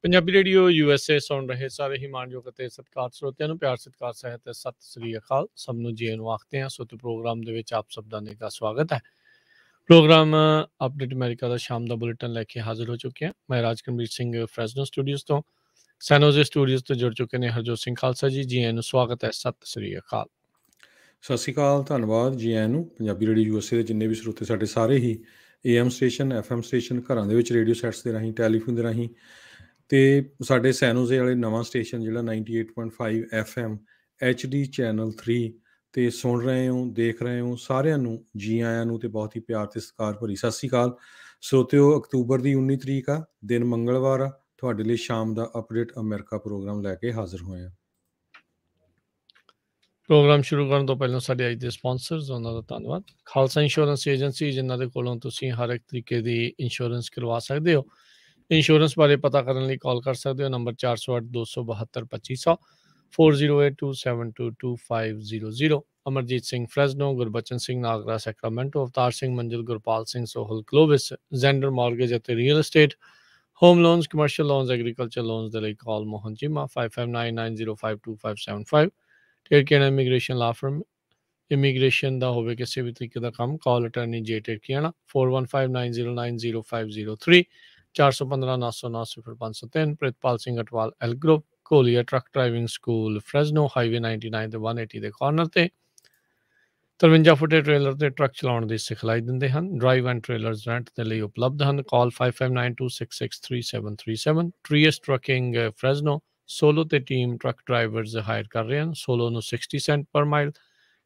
Punjabi radio USA ਸੁਣ ਰਹੇ ਸਾਰੇ ਹੀ ਮਾਣਯੋਗ ਅਤੇ ਸਤਿਕਾਰ ਸਰੋਤਿਆਂ ਨੂੰ ਪਿਆਰ ਸਤਿਕਾਰ ਸਹਿਤ ਸਤਿ ਸ੍ਰੀ ਅਕਾਲ। ਸਭ ਨੂੰ ਜੀ ਨੂੰ ਆਖਦੇ ਹਾਂ। ਸੋ ਪ੍ਰੋਗਰਾਮ ਦੇ ਵਿੱਚ ਆਪ ਸਭ ਦਾ ਨਿੱਘਾ ਸਵਾਗਤ ਹੈ। ਪ੍ਰੋਗਰਾਮ ਅਪਡੇਟ ਅਮਰੀਕਾ ਦਾ ਸ਼ਾਮ ਦਾ ਬੁਲੇਟਿਨ ਲੈ ਕੇ ਹਾਜ਼ਰ ਹੋ ਚੁੱਕੇ ਹਾਂ। ਮੈਂ ਰਾਜਕਰਮਜੀਤ ਸਿੰਘ ਫਰੈਜ਼ਨੋ ਸਟੂਡੀਓਜ਼ ਤੋਂ, ਸੈਨੋਜ਼ੇ ਸਟੂਡੀਓਜ਼ ਤੋਂ ਜੁੜ ਚੁੱਕੇ ਨੇ ਹਰਜੋਤ ਸਿੰਘ ਖਾਲਸਾ ਜੀ ਨੂੰ ਸਵਾਗਤ ਹੈ। ਸਤਿ ਸ੍ਰੀ ਅਕਾਲ। ਸਤਿ ਸ਼੍ਰੀ ਅਕਾਲ, ਧੰਨਵਾਦ ਜੀ ਆਇਆਂ ਨੂੰ। ਪੰਜਾਬੀ ਰੇਡੀਓ USA ਦੇ ਜਿੰਨੇ ਵੀ ਸਰੋਤੇ ਸਾਡੇ ਸਾਰੇ ਹੀ AM ਸਟੇਸ਼ਨ, FM ਸਟੇਸ਼ਨ, ਘਰਾਂ ਦੇ ਵਿੱਚ ਰੇਡੀਓ ਸੈਟਸ ਦੇ ਰਾਹੀਂ, ਟੈਲੀਫੋਨ ਦੇ ਰਾਹੀਂ, ਅਤੇ ਸਾਡੇ ਸੈਨੋਜ਼ੇ ਵਾਲੇ ਨਵਾਂ ਸਟੇਸ਼ਨ ਜਿਹੜਾ 98.5 FM HD ਚੈਨਲ 3 'ਤੇ ਸੁਣ ਰਹੇ ਹੋ, ਦੇਖ ਰਹੇ ਹੋ, ਸਾਰਿਆਂ ਨੂੰ ਜੀ ਆਇਆਂ ਨੂੰ ਅਤੇ ਬਹੁਤ ਹੀ ਪਿਆਰ ਅਤੇ ਸਤਿਕਾਰ ਭਰੀ ਸਤਿ ਸ਼੍ਰੀ ਅਕਾਲ। ਸਰੋਤਿਓ, ਅਕਤੂਬਰ ਦੀ 19 ਤਰੀਕ ਆ, ਦਿਨ ਮੰਗਲਵਾਰ ਆ। ਤੁਹਾਡੇ ਲਈ ਸ਼ਾਮ ਦਾ ਅਪਡੇਟ ਅਮਰੀਕਾ ਪ੍ਰੋਗਰਾਮ ਲੈ ਕੇ ਹਾਜ਼ਰ ਹੋਏ ਹਾਂ। ਪ੍ਰੋਗਰਾਮ ਸ਼ੁਰੂ ਕਰਨ ਤੋਂ ਪਹਿਲਾਂ ਸਾਡੇ ਅੱਜ ਦੇ ਸਪਾਂਸਰਸ, ਉਹਨਾਂ ਦਾ ਧੰਨਵਾਦ। ਖਾਲਸਾ ਇੰਸ਼ੋਰੈਂਸ ਏਜੰਸੀ, ਜਿਨ੍ਹਾਂ ਦੇ ਕੋਲੋਂ ਤੁਸੀਂ ਹਰ ਇੱਕ ਤਰੀਕੇ ਦੀ ਇੰਸ਼ੋਰੈਂਸ ਕਰਵਾ ਸਕਦੇ ਹੋ। ਇੰਸ਼ੋਰੈਂਸ ਬਾਰੇ ਪਤਾ ਕਰਨ ਲਈ ਕਾਲ ਕਰ ਸਕਦੇ ਹੋ। Number 408-272-2500, 4082722500। Amarjit Singh Fresno, Gurbachan Singh Nagra Sacramento, Avtar Singh Manzil, Gurpal Singh Sohal Clovis, Xander mortgage ਅਤੇ real estate, home loans, commercial loans, agriculture loans ਦੇ ਲਈ call Mohan Cheema 5599052575। Terkiana immigration law firm, immigration ਦਾ ਹੋਵੇ ਕਿਸੇ ਵੀ ਤਰੀਕੇ ਦਾ ਕੰਮ, call attorney J Terkiana 4159090503, 4159090503। Pritpal Singh Atwal L group, ਕੋਲੀਆ truck driving school Fresno, highway 99 ਤੇ 180 ਦੇ ਕਾਰਨਰ ਤੇ 53 ਫੁੱਟੇ ਟ੍ਰੇਲਰ ਤੇ ਟਰੱਕ ਚਲਾਉਣ ਦੀ ਸਿਖਲਾਈ ਦਿੰਦੇ ਹਨ। ਡਰਾਈਵ ਐਂਡ ਟ੍ਰੇਲਰਸ ਰੈਂਟ ਦੇ ਲਈ ਉਪਲਬਧ ਹਨ। ਕਾਲ 5592663737। ਟਰੀਐਸ ਟਰੱਕਿੰਗ ਫਰੈਜ਼ਨੋ ਸੋਲੋ ਤੇ ਟੀਮ ਟਰੱਕ ਡਰਾਈਵਰਸ ਹਾਇਰ ਕਰ ਰਹੇ ਹਨ। ਸੋਲੋ ਨੂੰ 60 ਸੈਂਟ ਪਰ ਮਾਈਲ,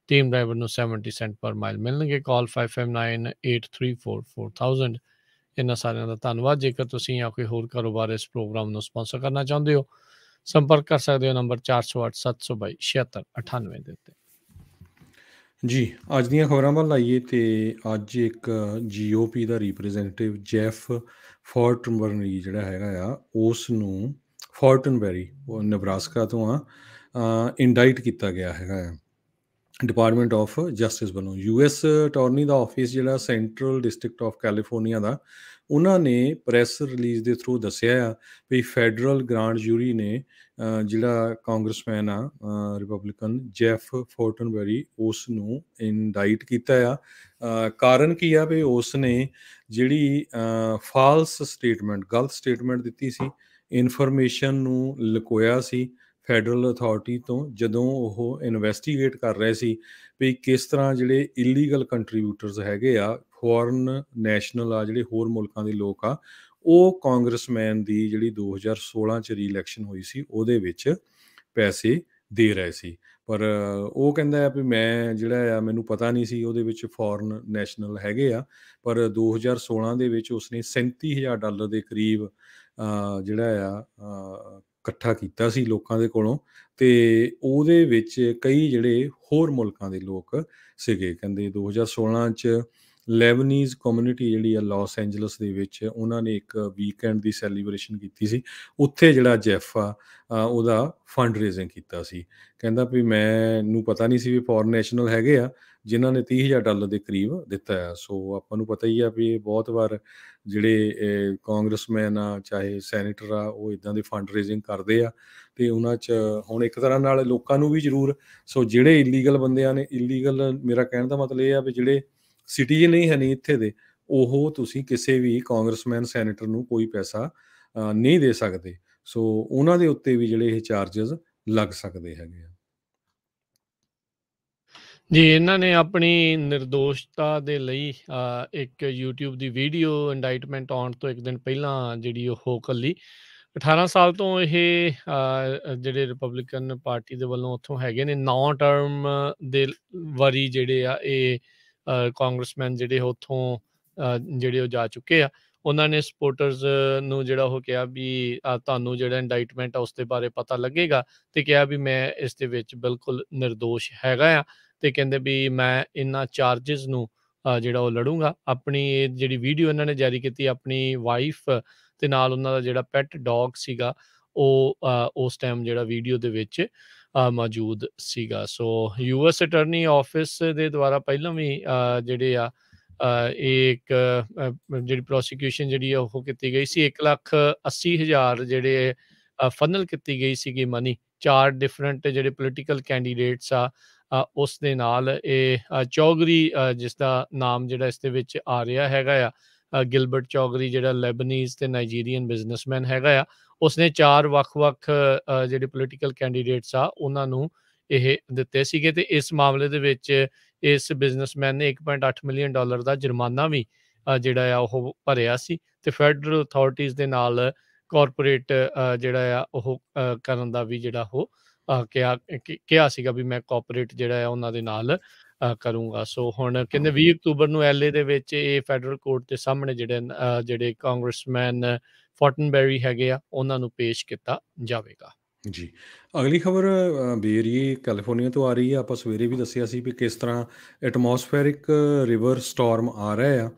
ਟੀਮ ਡਰਾਈਵਰ ਨੂੰ 70 ਸੈਂਟ ਪਰ ਮਾਈਲ ਮਿਲਣਗੇ। ਕਾਲ 5598344000। ਇਹਨਾਂ ਸਾਰਿਆਂ ਦਾ ਧੰਨਵਾਦ। ਜੇਕਰ ਤੁਸੀਂ ਜਾਂ ਕੋਈ ਹੋਰ ਕਾਰੋਬਾਰ ਇਸ ਪ੍ਰੋਗਰਾਮ ਨੂੰ ਸਪਾਂਸਰ ਕਰਨਾ ਚਾਹੁੰਦੇ ਹੋ, ਸੰਪਰਕ ਕਰ ਸਕਦੇ ਹੋ ਨੰਬਰ 4087227698 ਦੇ ਉੱਤੇ। ਜੀ, ਅੱਜ ਦੀਆਂ ਖਬਰਾਂ ਵੱਲ ਆਈਏ ਅਤੇ ਅੱਜ ਇੱਕ GOP ਦਾ ਰਿਪਰੈਜ਼ੈਂਟੇਟਿਵ ਜੈਫ ਫੋਰਟਨਬਰੀ ਜਿਹੜਾ ਹੈਗਾ ਆ, ਉਸ ਨੂੰ ਫੋਰਟਨਬੈਰੀ, ਉਹ ਨਬਰਾਸਕਾ ਤੋਂ ਆ, ਇੰਡਾਈਟ ਕੀਤਾ ਗਿਆ ਹੈਗਾ ਆ ਡਿਪਾਰਟਮੈਂਟ ਆਫ ਜਸਟਿਸ ਵੱਲੋਂ। US ਅਟਾਰਨੀ ਦਾ ਆਫਿਸ ਜਿਹੜਾ ਸੈਂਟਰਲ ਡਿਸਟ੍ਰਿਕਟ ਆਫ ਕੈਲੀਫੋਰਨੀਆ ਦਾ, ਉਹਨਾਂ ਨੇ ਪ੍ਰੈਸ ਰਿਲੀਜ਼ ਦੇ ਥਰੂ ਦੱਸਿਆ ਆ ਵੀ ਫੈਡਰਲ ਗ੍ਰਾਂਡ ਜੂਰੀ ਨੇ ਜਿਹੜਾ ਕਾਂਗਰਸਮੈਨ ਆ ਰਿਪਬਲਿਕਨ ਜੈਫ ਫੋਰਟਨਬੈਰੀ, ਉਸ ਨੂੰ ਇੰਡਾਈਟ ਕੀਤਾ ਆ। ਕਾਰਨ ਕੀ ਆ ਵੀ ਉਸ ਨੇ ਜਿਹੜੀ ਫਾਲਸ ਸਟੇਟਮੈਂਟ, ਗਲਤ ਸਟੇਟਮੈਂਟ ਦਿੱਤੀ ਸੀ, ਇਨਫੋਰਮੇਸ਼ਨ ਨੂੰ ਲੁਕੋਇਆ ਸੀ ਫੈਡਰਲ ਅਥਾਰਟੀ ਤੋਂ, ਜਦੋਂ ਉਹ ਇਨਵੈਸਟੀਗੇਟ ਕਰ ਰਹੇ ਸੀ ਵੀ ਕਿਸ ਤਰ੍ਹਾਂ ਜਿਹੜੇ ਇਲੀਗਲ ਕੰਟਰੀਬਿਊਟਰਸ ਹੈਗੇ ਆ, ਫੋਰਨ ਨੈਸ਼ਨਲ ਆ, ਜਿਹੜੇ ਹੋਰ ਮੁਲਕਾਂ ਦੇ ਲੋਕ ਆ, ਉਹ ਕਾਂਗਰਸਮੈਨ ਦੀ ਜਿਹੜੀ 2016 'ਚ ਰੀ-ਇਲੈਕਸ਼ਨ ਹੋਈ ਸੀ ਉਹਦੇ ਵਿੱਚ ਪੈਸੇ ਦੇ ਰਹੇ ਸੀ। ਪਰ ਉਹ ਕਹਿੰਦਾ ਆ ਵੀ ਮੈਂ ਜਿਹੜਾ ਆ, ਮੈਨੂੰ ਪਤਾ ਨਹੀਂ ਸੀ ਉਹਦੇ ਵਿੱਚ ਫੋਰਨ ਨੈਸ਼ਨਲ ਹੈਗੇ ਆ। ਪਰ 2016 ਦੇ ਵਿੱਚ ਉਸਨੇ $37,000 ਦੇ ਕਰੀਬ ਜਿਹੜਾ ਆ ਇਕੱਠਾ ਕੀਤਾ ਸੀ ਲੋਕਾਂ ਦੇ ਕੋਲੋਂ, ਅਤੇ ਉਹਦੇ ਵਿੱਚ ਕਈ ਜਿਹੜੇ ਹੋਰ ਮੁਲਕਾਂ ਦੇ ਲੋਕ ਸੀਗੇ। ਕਹਿੰਦੇ 2016 'ਚ ਲੈਬਨੀਜ਼ ਕਮਿਊਨਿਟੀ ਜਿਹੜੀ ਆ ਲਾਸ ਐਂਜਲਸ ਦੇ ਵਿੱਚ, ਉਹਨਾਂ ਨੇ ਇੱਕ ਵੀਕਐਂਡ ਦੀ ਸੈਲੀਬ੍ਰੇਸ਼ਨ ਕੀਤੀ ਸੀ। ਉੱਥੇ ਜਿਹੜਾ ਜੈਫ ਆ ਉਹਦਾ ਫੰਡ ਰੇਜ਼ਿੰਗ ਕੀਤਾ ਸੀ। ਕਹਿੰਦਾ ਵੀ ਮੈਨੂੰ ਪਤਾ ਨਹੀਂ ਸੀ ਵੀ ਫੋਰਨ ਨੈਸ਼ਨਲ ਹੈਗੇ ਆ ਜਿਨ੍ਹਾਂ ਨੇ $30,000 ਦੇ ਕਰੀਬ ਦਿੱਤਾ ਆ। ਸੋ ਆਪਾਂ ਨੂੰ ਪਤਾ ਹੀ ਆ ਵੀ ਇਹ ਬਹੁਤ ਵਾਰ ਜਿਹੜੇ ਕਾਂਗਰਸਮੈਨ ਆ, ਚਾਹੇ ਸੈਨੇਟਰ ਆ, ਉਹ ਇੱਦਾਂ ਦੇ ਫੰਡ ਰੇਜ਼ਿੰਗ ਕਰਦੇ ਆ, ਅਤੇ ਉਹਨਾਂ 'ਚ ਹੁਣ ਇੱਕ ਤਰ੍ਹਾਂ ਨਾਲ ਲੋਕਾਂ ਨੂੰ ਵੀ ਜ਼ਰੂਰ, ਸੋ ਜਿਹੜੇ ਇਲੀਗਲ ਬੰਦਿਆਂ ਨੇ, ਇਲੀਗਲ ਮੇਰਾ ਕਹਿਣ ਦਾ ਮਤਲਬ ਇਹ ਆ ਵੀ ਜਿਹੜੇ ਸਿਟੀਜ਼ਨ ਹੀ ਹੈ ਨਹੀਂ ਇੱਥੇ ਦੇ, ਉਹ ਤੁਸੀਂ ਕਿਸੇ ਵੀ ਕਾਂਗਰਸਮੈਨ, ਸੈਨੇਟਰ ਨੂੰ ਕੋਈ ਪੈਸਾ ਨਹੀਂ ਦੇ ਸਕਦੇ। ਸੋ ਉਹਨਾਂ ਦੇ ਉੱਤੇ ਵੀ ਜਿਹੜੇ ਇਹ ਚਾਰਜਸ ਲੱਗ ਸਕਦੇ ਹੈਗੇ ਆ। ਜੀ, ਇਹਨਾਂ ਨੇ ਆਪਣੀ ਨਿਰਦੋਸ਼ਤਾ ਦੇ ਲਈ ਇੱਕ YouTube ਦੀ ਵੀਡੀਓ ਇੰਡਾਈਟਮੈਂਟ ਆਉਣ ਤੋਂ ਇੱਕ ਦਿਨ ਪਹਿਲਾਂ ਜਿਹੜੀ ਉਹ ਘੱਲੀ। 18 ਸਾਲ ਤੋਂ ਇਹ ਜਿਹੜੇ ਰਿਪਬਲਿਕਨ ਪਾਰਟੀ ਦੇ ਵੱਲੋਂ ਉੱਥੋਂ ਹੈਗੇ ਨੇ, 9 ਟਰਮ ਦੇ ਵਾਰੀ ਜਿਹੜੇ ਆ ਇਹ ਕਾਂਗਰਸਮੈਨ ਜਿਹੜੇ ਉੱਥੋਂ ਜਿਹੜੇ ਉਹ ਜਾ ਚੁੱਕੇ ਆ। ਉਹਨਾਂ ਨੇ ਸਪੋਰਟਰਸ ਨੂੰ ਜਿਹੜਾ ਉਹ ਕਿਹਾ ਵੀ ਤੁਹਾਨੂੰ ਜਿਹੜਾ ਇੰਡਾਈਟਮੈਂਟ ਆ ਉਸ ਦੇ ਬਾਰੇ ਪਤਾ ਲੱਗੇਗਾ, ਅਤੇ ਕਿਹਾ ਵੀ ਮੈਂ ਇਸ ਦੇ ਵਿੱਚ ਬਿਲਕੁਲ ਨਿਰਦੋਸ਼ ਹੈਗਾ ਆ, ਅਤੇ ਕਹਿੰਦੇ ਵੀ ਮੈਂ ਇਹਨਾਂ ਚਾਰਜਿਸ ਨੂੰ ਜਿਹੜਾ ਉਹ ਲੜੂੰਗਾ। ਆਪਣੀ ਇਹ ਜਿਹੜੀ ਵੀਡੀਓ ਇਹਨਾਂ ਨੇ ਜਾਰੀ ਕੀਤੀ, ਆਪਣੀ ਵਾਈਫ ਅਤੇ ਨਾਲ ਉਹਨਾਂ ਦਾ ਜਿਹੜਾ ਪੈਟ ਡੌਗ ਸੀਗਾ, ਉਹ ਉਸ ਟਾਈਮ ਜਿਹੜਾ ਵੀਡੀਓ ਦੇ ਵਿੱਚ ਮੌਜੂਦ ਸੀਗਾ। ਸੋ US ਅਟਰਨੀ ਆਫਿਸ ਦੇ ਦੁਆਰਾ ਪਹਿਲਾਂ ਵੀ ਜਿਹੜੇ ਆ ਇਹ ਇੱਕ ਜਿਹੜੀ ਪ੍ਰੋਸੀਕਿਊਸ਼ਨ ਜਿਹੜੀ ਆ ਉਹ ਕੀਤੀ ਗਈ ਸੀ 1,80,000 ਜਿਹੜੇ ਫਨਲ ਕੀਤੀ ਗਈ ਸੀਗੀ ਮਨੀ 4 ਡਿਫਰੈਂਟ ਜਿਹੜੇ ਪੋਲੀਟੀਕਲ ਕੈਂਡੀਡੇਟਸ ਆ ਉਸ ਦੇ ਨਾਲ ਇਹ ਚੌਧਰੀ ਜਿਸ ਦਾ ਨਾਮ ਜਿਹੜਾ ਇਸ ਦੇ ਵਿੱਚ ਆ ਰਿਹਾ ਹੈਗਾ ਗਿਲਬਰਟ ਚੌਧਰੀ ਜਿਹੜਾ ਲੈਬਨੀਜ਼ ਤੇ ਨਾਈਜੀਰੀਅਨ ਬਿਜ਼ਨਸਮੈਨ ਹੈਗਾ ਉਸਨੇ 4 ਵੱਖ-ਵੱਖ ਜਿਹੜੇ ਪੋਲੀਟੀਕਲ ਕੈਂਡੀਡੇਟਸ ਆ ਉਹਨਾਂ ਨੂੰ ਇਹ ਦਿੱਤੇ ਸੀਗੇ ਤੇ ਇਸ ਮਾਮਲੇ ਦੇ ਵਿੱਚ ਇਸ ਬਿਜ਼ਨਸਮੈਨ ਨੇ $1.8 ਮਿਲੀਅਨ ਦਾ ਜੁਰਮਾਨਾ ਵੀ ਜਿਹੜਾ ਆ ਉਹ ਭਰਿਆ ਸੀ ਤੇ ਫੈਡਰਲ ਅਥਾਰਟੀਜ਼ ਦੇ ਨਾਲ ਕਾਰਪੋਰੇਟ ਜਿਹੜਾ ਆ ਉਹ ਕਰਨ ਦਾ ਵੀ ਜਿਹੜਾ ਉਹ ਕਿਹਾ ਸੀਗਾ ਵੀ ਮੈਂ ਕੋਆਪਰੇਟ ਜਿਹੜਾ ਆ ਉਹਨਾਂ ਦੇ ਨਾਲ ਕਰੂੰਗਾ। ਸੋ ਹੁਣ ਕਹਿੰਦੇ 20 ਅਕਤੂਬਰ ਨੂੰ LA ਦੇ ਵਿੱਚ ਇਹ ਫੈਡਰਲ ਕੋਰਟ ਦੇ ਸਾਹਮਣੇ ਜਿਹੜੇ ਕਾਂਗਰਸਮੈਨ ਫੋਰਟਨਬੈਰੀ ਹੈਗੇ ਆ ਉਹਨਾਂ ਨੂੰ ਪੇਸ਼ ਕੀਤਾ ਜਾਵੇਗਾ। ਜੀ, ਅਗਲੀ ਖਬਰ ਬੇ ਏਰੀਏ ਕੈਲੀਫੋਰਨੀਆ ਤੋਂ ਆ ਰਹੀ ਹੈ। ਆਪਾਂ ਸਵੇਰੇ ਵੀ ਦੱਸਿਆ ਸੀ ਵੀ ਕਿਸ ਤਰ੍ਹਾਂ ਐਟਮੋਸਫੇਰਿਕ ਰਿਵਰ ਸਟੋਰਮ ਆ ਰਿਹਾ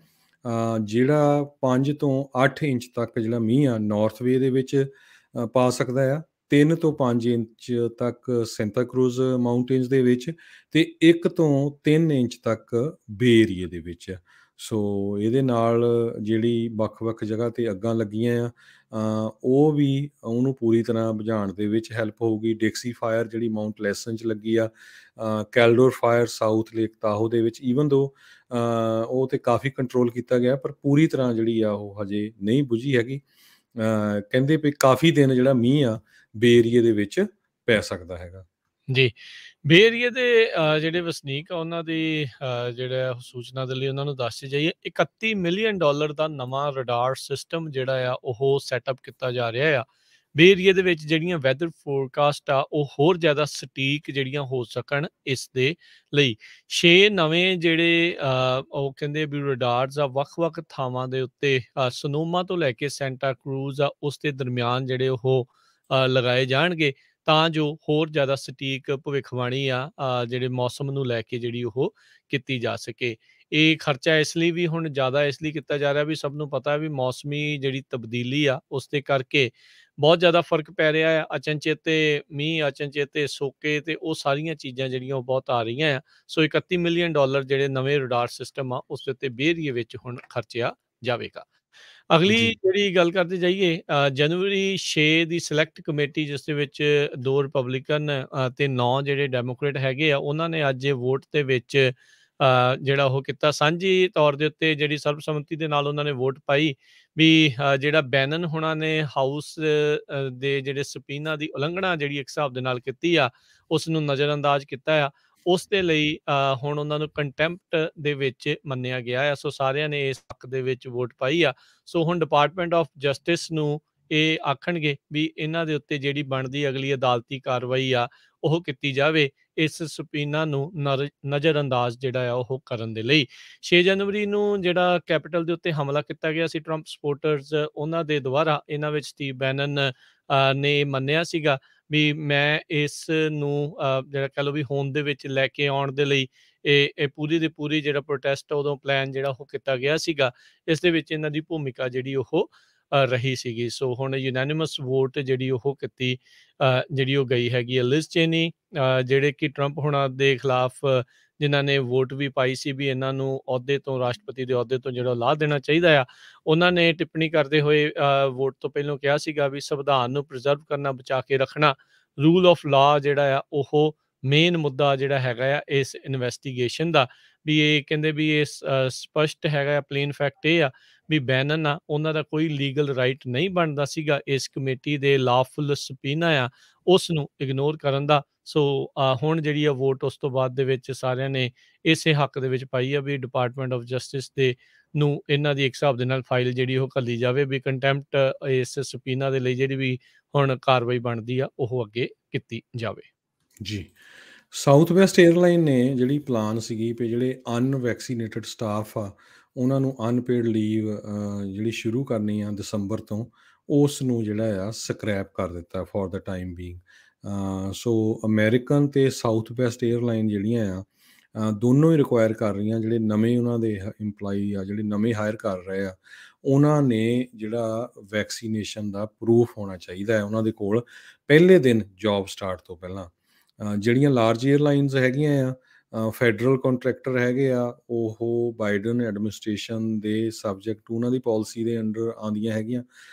ਜਿਹੜਾ 5 ਤੋਂ 8 ਇੰਚ ਤੱਕ ਜਿਹੜਾ ਮੀਂਹ ਆ ਨਾਰਥ ਵੇ ਦੇ ਵਿੱਚ ਪਾ ਸਕਦਾ ਆ। 3 ਤੋਂ 5 ਇੰਚ ਤੱਕ ਸੈਂਟਾ ਕਰੂਜ਼ ਮਾਊਂਟੇਨਸ ਦੇ ਵਿੱਚ ਤੇ 1 ਤੋਂ 3 ਇੰਚ ਤੱਕ ਬੇ ਏਰੀਏ ਦੇ ਵਿੱਚ। ਸੋ ਇਹਦੇ ਨਾਲ ਜਿਹੜੀ ਵੱਖ-ਵੱਖ ਜਗ੍ਹਾ ਤੇ ਅੱਗਾਂ ਲੱਗੀਆਂ ਉਹ ਵੀ ਉਹਨੂੰ ਪੂਰੀ ਤਰ੍ਹਾਂ ਬੁਝਾਉਣ ਦੇ ਵਿੱਚ ਹੈਲਪ ਹੋਊਗੀ। ਡਿਕਸੀ ਫਾਇਰ ਜਿਹੜੀ ਮਾਊਂਟ ਲੈਸਨ 'ਚ ਲੱਗੀ ਆ, ਕੈਲਡੋਰ ਫਾਇਰ ਸਾਊਥ ਲੇਕ ਤਾਹੋ ਦੇ ਵਿੱਚ ਈਵਨ ਦੋ ਉਹ ਤੇ ਕਾਫੀ ਕੰਟਰੋਲ ਕੀਤਾ ਗਿਆ ਪਰ ਪੂਰੀ ਤਰ੍ਹਾਂ ਜਿਹੜੀ ਆ ਉਹ ਹਜੇ ਨਹੀਂ ਬੁਝੀ ਹੈਗੀ। ਕਹਿੰਦੇ ਵੀ ਕਾਫੀ ਦਿਨ ਜਿਹੜਾ ਮੀਂਹ ਆ ਬੇ ਏਰੀਏ ਦੇ ਵਿੱਚ ਪੈ ਸਕਦਾ ਹੈਗਾ। ਜੀ, ਬੇ ਏਰੀਏ ਦੇ ਜਿਹੜੇ ਵਸਨੀਕ ਆ ਉਹਨਾਂ ਦੀ ਜਿਹੜਾ ਸੂਚਨਾ ਦੇ ਲਈ ਉਹਨਾਂ ਨੂੰ ਦੱਸ ਜਾਈਏ $31 ਮਿਲੀਅਨ ਦਾ ਨਵਾਂ ਰਡਾਰ ਸਿਸਟਮ ਜਿਹੜਾ ਆ ਉਹ ਸੈਟਅਪ ਕੀਤਾ ਜਾ ਰਿਹਾ ਆ। ਬੇ ਏਰੀਏ ਦੇ ਵਿੱਚ ਜਿਹੜੀਆਂ ਵੈਦਰ ਫੋਰਕਾਸਟ ਆ ਉਹ ਹੋਰ ਜ਼ਿਆਦਾ ਸਟੀਕ ਜਿਹੜੀਆਂ ਹੋ ਸਕਣ ਇਸ ਦੇ ਲਈ 6 ਨਵੇਂ ਜਿਹੜੇ ਉਹ ਕਹਿੰਦੇ ਵੀ ਰਡਾਰਸ ਆ ਵੱਖ-ਵੱਖ ਥਾਵਾਂ ਦੇ ਉੱਤੇ ਸਨੋਮਾ ਤੋਂ ਲੈ ਕੇ ਸੈਂਟਾ ਕਰੂਜ਼ ਆ ਉਸ ਦੇ ਦਰਮਿਆਨ ਜਿਹੜੇ ਉਹ ਲਗਾਏ ਜਾਣਗੇ ਤਾਂ ਜੋ ਹੋਰ ਜ਼ਿਆਦਾ ਸਟੀਕ ਭਵਿੱਖਬਾਣੀ ਆ ਜਿਹੜੇ ਮੌਸਮ ਨੂੰ ਲੈ ਕੇ ਜਿਹੜੀ ਉਹ ਕੀਤੀ ਜਾ ਸਕੇ। ਇਹ ਖਰਚਾ ਇਸ ਲਈ ਵੀ ਹੁਣ ਜ਼ਿਆਦਾ ਇਸ ਲਈ ਕੀਤਾ ਜਾ ਰਿਹਾ ਵੀ ਸਭ ਨੂੰ ਪਤਾ ਵੀ ਮੌਸਮੀ ਜਿਹੜੀ ਤਬਦੀਲੀ ਆ ਉਸ ਦੇ ਕਰਕੇ ਬਹੁਤ ਜ਼ਿਆਦਾ ਫਰਕ ਪੈ ਰਿਹਾ ਆ। ਅਚਨਚੇਤੇ ਮੀਂਹ, ਅਚਨਚੇਤੇ ਸੋਕੇ ਤੇ ਉਹ ਸਾਰੀਆਂ ਚੀਜ਼ਾਂ ਜਿਹੜੀਆਂ ਉਹ ਬਹੁਤ ਆ ਰਹੀਆਂ ਆ। ਸੋ $31 ਮਿਲੀਅਨ ਜਿਹੜੇ ਨਵੇਂ ਰਡਾਰ ਸਿਸਟਮ ਆ ਉਸ ਦੇ ਉੱਤੇ ਬੇ ਏਰੀਏ ਵਿੱਚ ਹੁਣ ਖਰਚਿਆ ਜਾਵੇਗਾ। ਅਗਲੀ ਜੀ ਜਿਹੜੀ ਗੱਲ ਕਰਦੇ ਜਾਈਏ ਜਨਵਰੀ 6 ਦੀ ਸਿਲੈਕਟ ਕਮੇਟੀ ਜਿਸ ਦੇ ਵਿੱਚ 2 ਰਿਪਬਲਿਕਨ ਤੇ 9 ਜਿਹੜੇ ਡੈਮੋਕ੍ਰੇਟ ਹੈਗੇ ਆ ਉਹਨਾਂ ਨੇ ਅੱਜ ਇਹ ਵੋਟ ਦੇ ਵਿੱਚ ਜਿਹੜਾ ਉਹ ਕੀਤਾ ਸਾਂਝੀ ਤੌਰ ਦੇ ਉੱਤੇ ਜਿਹੜੀ ਸਰਬਸੰਮਤੀ ਦੇ ਨਾਲ ਉਹਨਾਂ ਨੇ ਵੋਟ ਪਾਈ ਵੀ ਜਿਹੜਾ ਬੈਨਨ ਹੋਣਾ ਨੇ ਹਾਊਸ ਦੇ ਜਿਹੜੇ ਸਪੀਨਾ ਦੀ ਉਲੰਘਣਾ ਜਿਹੜੀ ਇੱਕ ਹਿਸਾਬ ਦੇ ਨਾਲ ਕੀਤੀ ਆ ਉਸ ਨੂੰ ਨਜ਼ਰਅੰਦਾਜ਼ ਕੀਤਾ ਆ। ਉਸ ਦੇ ਲਈ ਹੁਣ ਉਹਨਾਂ ਨੂੰ ਕੰਟੈਂਪਟ ਦੇ ਵਿੱਚ ਮੰਨਿਆ ਗਿਆ ਆ। ਸੋ ਸਾਰਿਆਂ ਨੇ ਇਸ ਹੱਕ ਦੇ ਵਿੱਚ ਵੋਟ ਪਾਈ ਆ। ਸੋ ਹੁਣ ਡਿਪਾਰਟਮੈਂਟ ਆਫ ਜਸਟਿਸ ਨੂੰ ਇਹ ਆਖਣਗੇ ਵੀ ਇਹਨਾਂ ਦੇ ਉੱਤੇ ਜਿਹੜੀ ਬਣਦੀ ਅਗਲੀ ਅਦਾਲਤੀ ਕਾਰਵਾਈ ਆ ਉਹ ਕੀਤੀ ਜਾਵੇ ਇਸ ਸਪੀਨਾ ਨੂੰ ਨਜ਼ਰਅੰਦਾਜ਼ ਜਿਹੜਾ ਆ ਉਹ ਕਰਨ ਦੇ ਲਈ। 6 ਜਨਵਰੀ ਨੂੰ ਜਿਹੜਾ ਕੈਪੀਟਲ ਦੇ ਉੱਤੇ ਹਮਲਾ ਕੀਤਾ ਗਿਆ ਸੀ ਟਰੰਪ ਸਪੋਰਟਰਸ ਉਹਨਾਂ ਦੇ ਦੁਆਰਾ ਇਹਨਾਂ ਵਿੱਚ ਸਟੀਵ ਬੈਨਨ ਨੇ ਮੰਨਿਆ ਸੀਗਾ ਵੀ ਮੈਂ ਇਸ ਨੂੰ ਜਿਹੜਾ ਕਹਿ ਲਓ ਵੀ ਹੋਂਦ ਦੇ ਵਿੱਚ ਲੈ ਕੇ ਆਉਣ ਦੇ ਲਈ ਇਹ ਪੂਰੀ ਦੀ ਪੂਰੀ ਜਿਹੜਾ ਪ੍ਰੋਟੈਸਟ ਉਦੋਂ ਪਲਾਨ ਜਿਹੜਾ ਉਹ ਕੀਤਾ ਗਿਆ ਸੀਗਾ ਇਸ ਦੇ ਵਿੱਚ ਇਹਨਾਂ ਦੀ ਭੂਮਿਕਾ ਜਿਹੜੀ ਉਹ ਰਹੀ ਸੀਗੀ। ਸੋ ਹੁਣ ਯੂਨੈਨਿਮਸ ਵੋਟ ਜਿਹੜੀ ਉਹ ਕੀਤੀ ਜਿਹੜੀ ਉਹ ਗਈ ਹੈਗੀ ਹੈ ਲਿਜ਼ ਚੇਨੀ ਜਿਹੜੇ ਕਿ ਟਰੰਪ ਹੁਣਾਂ ਦੇ ਖਿਲਾਫ ਜਿਨ੍ਹਾਂ ਨੇ ਵੋਟ ਵੀ ਪਾਈ ਸੀ ਵੀ ਇਹਨਾਂ ਨੂੰ ਅਹੁਦੇ ਤੋਂ ਰਾਸ਼ਟਰਪਤੀ ਦੇ ਅਹੁਦੇ ਤੋਂ ਜਿਹੜਾ ਲਾਹ ਦੇਣਾ ਚਾਹੀਦਾ ਆ। ਉਹਨਾਂ ਨੇ ਟਿੱਪਣੀ ਕਰਦੇ ਹੋਏ ਵੋਟ ਤੋਂ ਪਹਿਲਾਂ ਕਿਹਾ ਸੀਗਾ ਵੀ ਸੰਵਿਧਾਨ ਨੂੰ ਪ੍ਰੀਜ਼ਰਵ ਕਰਨਾ ਬਚਾ ਕੇ ਰੱਖਣਾ ਰੂਲ ਆਫ ਲਾ ਜਿਹੜਾ ਆ ਉਹ ਮੇਨ ਮੁੱਦਾ ਜਿਹੜਾ ਹੈਗਾ ਆ ਇਸ ਇਨਵੈਸਟੀਗੇਸ਼ਨ ਦਾ। ਵੀ ਇਹ ਕਹਿੰਦੇ ਵੀ ਇਹ ਸਪਸ਼ਟ ਹੈਗਾ ਆ ਪਲੇਨ ਫੈਕਟ ਇਹ ਆ ਵੀ ਬੈਨਨ ਆ ਉਹਨਾਂ ਦਾ ਕੋਈ ਲੀਗਲ ਰਾਈਟ ਨਹੀਂ ਬਣਦਾ ਸੀਗਾ ਇਸ ਕਮੇਟੀ ਦੇ ਲਾਫੁਲ ਸਪੀਨਾ ਆ ਉਸ ਨੂੰ ਇਗਨੋਰ ਕਰਨ ਦਾ। ਸੋ ਹੁਣ ਜਿਹੜੀ ਆ ਵੋਟ ਉਸ ਤੋਂ ਬਾਅਦ ਦੇ ਵਿੱਚ ਸਾਰਿਆਂ ਨੇ ਇਸੇ ਹੱਕ ਦੇ ਵਿੱਚ ਪਾਈ ਆ ਵੀ ਡਿਪਾਰਟਮੈਂਟ ਆਫ ਜਸਟਿਸ ਦੇ ਨੂੰ ਇਹਨਾਂ ਦੀ ਇੱਕ ਹਿਸਾਬ ਦੇ ਨਾਲ ਫਾਈਲ ਜਿਹੜੀ ਉਹ ਘੱਲੀ ਜਾਵੇ ਵੀ ਕੰਟੈਂਪਟ ਇਸ ਸਪੀਨਾ ਦੇ ਲਈ ਜਿਹੜੀ ਵੀ ਹੁਣ ਕਾਰਵਾਈ ਬਣਦੀ ਆ ਉਹ ਅੱਗੇ ਕੀਤੀ ਜਾਵੇ। ਜੀ, ਸਾਊਥ ਵੈਸਟ ਏਅਰਲਾਈਨ ਨੇ ਜਿਹੜੀ ਪਲਾਨ ਸੀਗੀ ਵੀ ਜਿਹੜੇ ਅਨਵੈਕਸੀਨੇਟਡ ਸਟਾਫ ਆ ਉਹਨਾਂ ਨੂੰ ਅਨਪੇਡ ਲੀਵ ਜਿਹੜੀ ਸ਼ੁਰੂ ਕਰਨੀ ਆ ਦਸੰਬਰ ਤੋਂ ਉਸ ਨੂੰ ਜਿਹੜਾ ਆ ਸਕ੍ਰੈਪ ਕਰ ਦਿੱਤਾ for the time being. So American ਤੇ ਸਾਊਥ ਵੈਸਟ ਏਅਰਲਾਈਨ ਜਿਹੜੀਆਂ ਆ ਦੋਨੋਂ ਹੀ ਰਿਕੁਆਇਰ ਕਰ ਰਹੀਆਂ ਜਿਹੜੇ ਨਵੇਂ ਉਹਨਾਂ ਦੇ ਇੰਪਲਾਈ ਆ ਜਿਹੜੇ ਨਵੇਂ ਹਾਇਰ ਕਰ ਰਹੇ ਆ ਉਹਨਾਂ ਨੇ ਜਿਹੜਾ ਵੈਕਸੀਨੇਸ਼ਨ ਦਾ ਪ੍ਰੂਫ ਹੋਣਾ ਚਾਹੀਦਾ ਹੈ ਉਹਨਾਂ ਦੇ ਕੋਲ ਪਹਿਲੇ ਦਿਨ ਜੌਬ ਸਟਾਰਟ ਤੋਂ ਪਹਿਲਾਂ। ਜਿਹੜੀਆਂ ਲਾਰਜ ਏਅਰਲਾਈਨਸ ਹੈਗੀਆਂ ਫੈਡਰਲ ਕੰਟਰੈਕਟਰ ਹੈਗੇ ਆ, ਉਹ ਬਾਈਡਨ ਐਡਮਿਨਿਸਟ੍ਰੇਸ਼ਨ ਦੇ ਸਬਜੈਕਟ ਉਹਨਾਂ ਦੀ ਪਾਲਿਸੀ ਦੇ ਅੰਡਰ ਆਉਂਦੀਆਂ ਹੈਗੀਆਂ।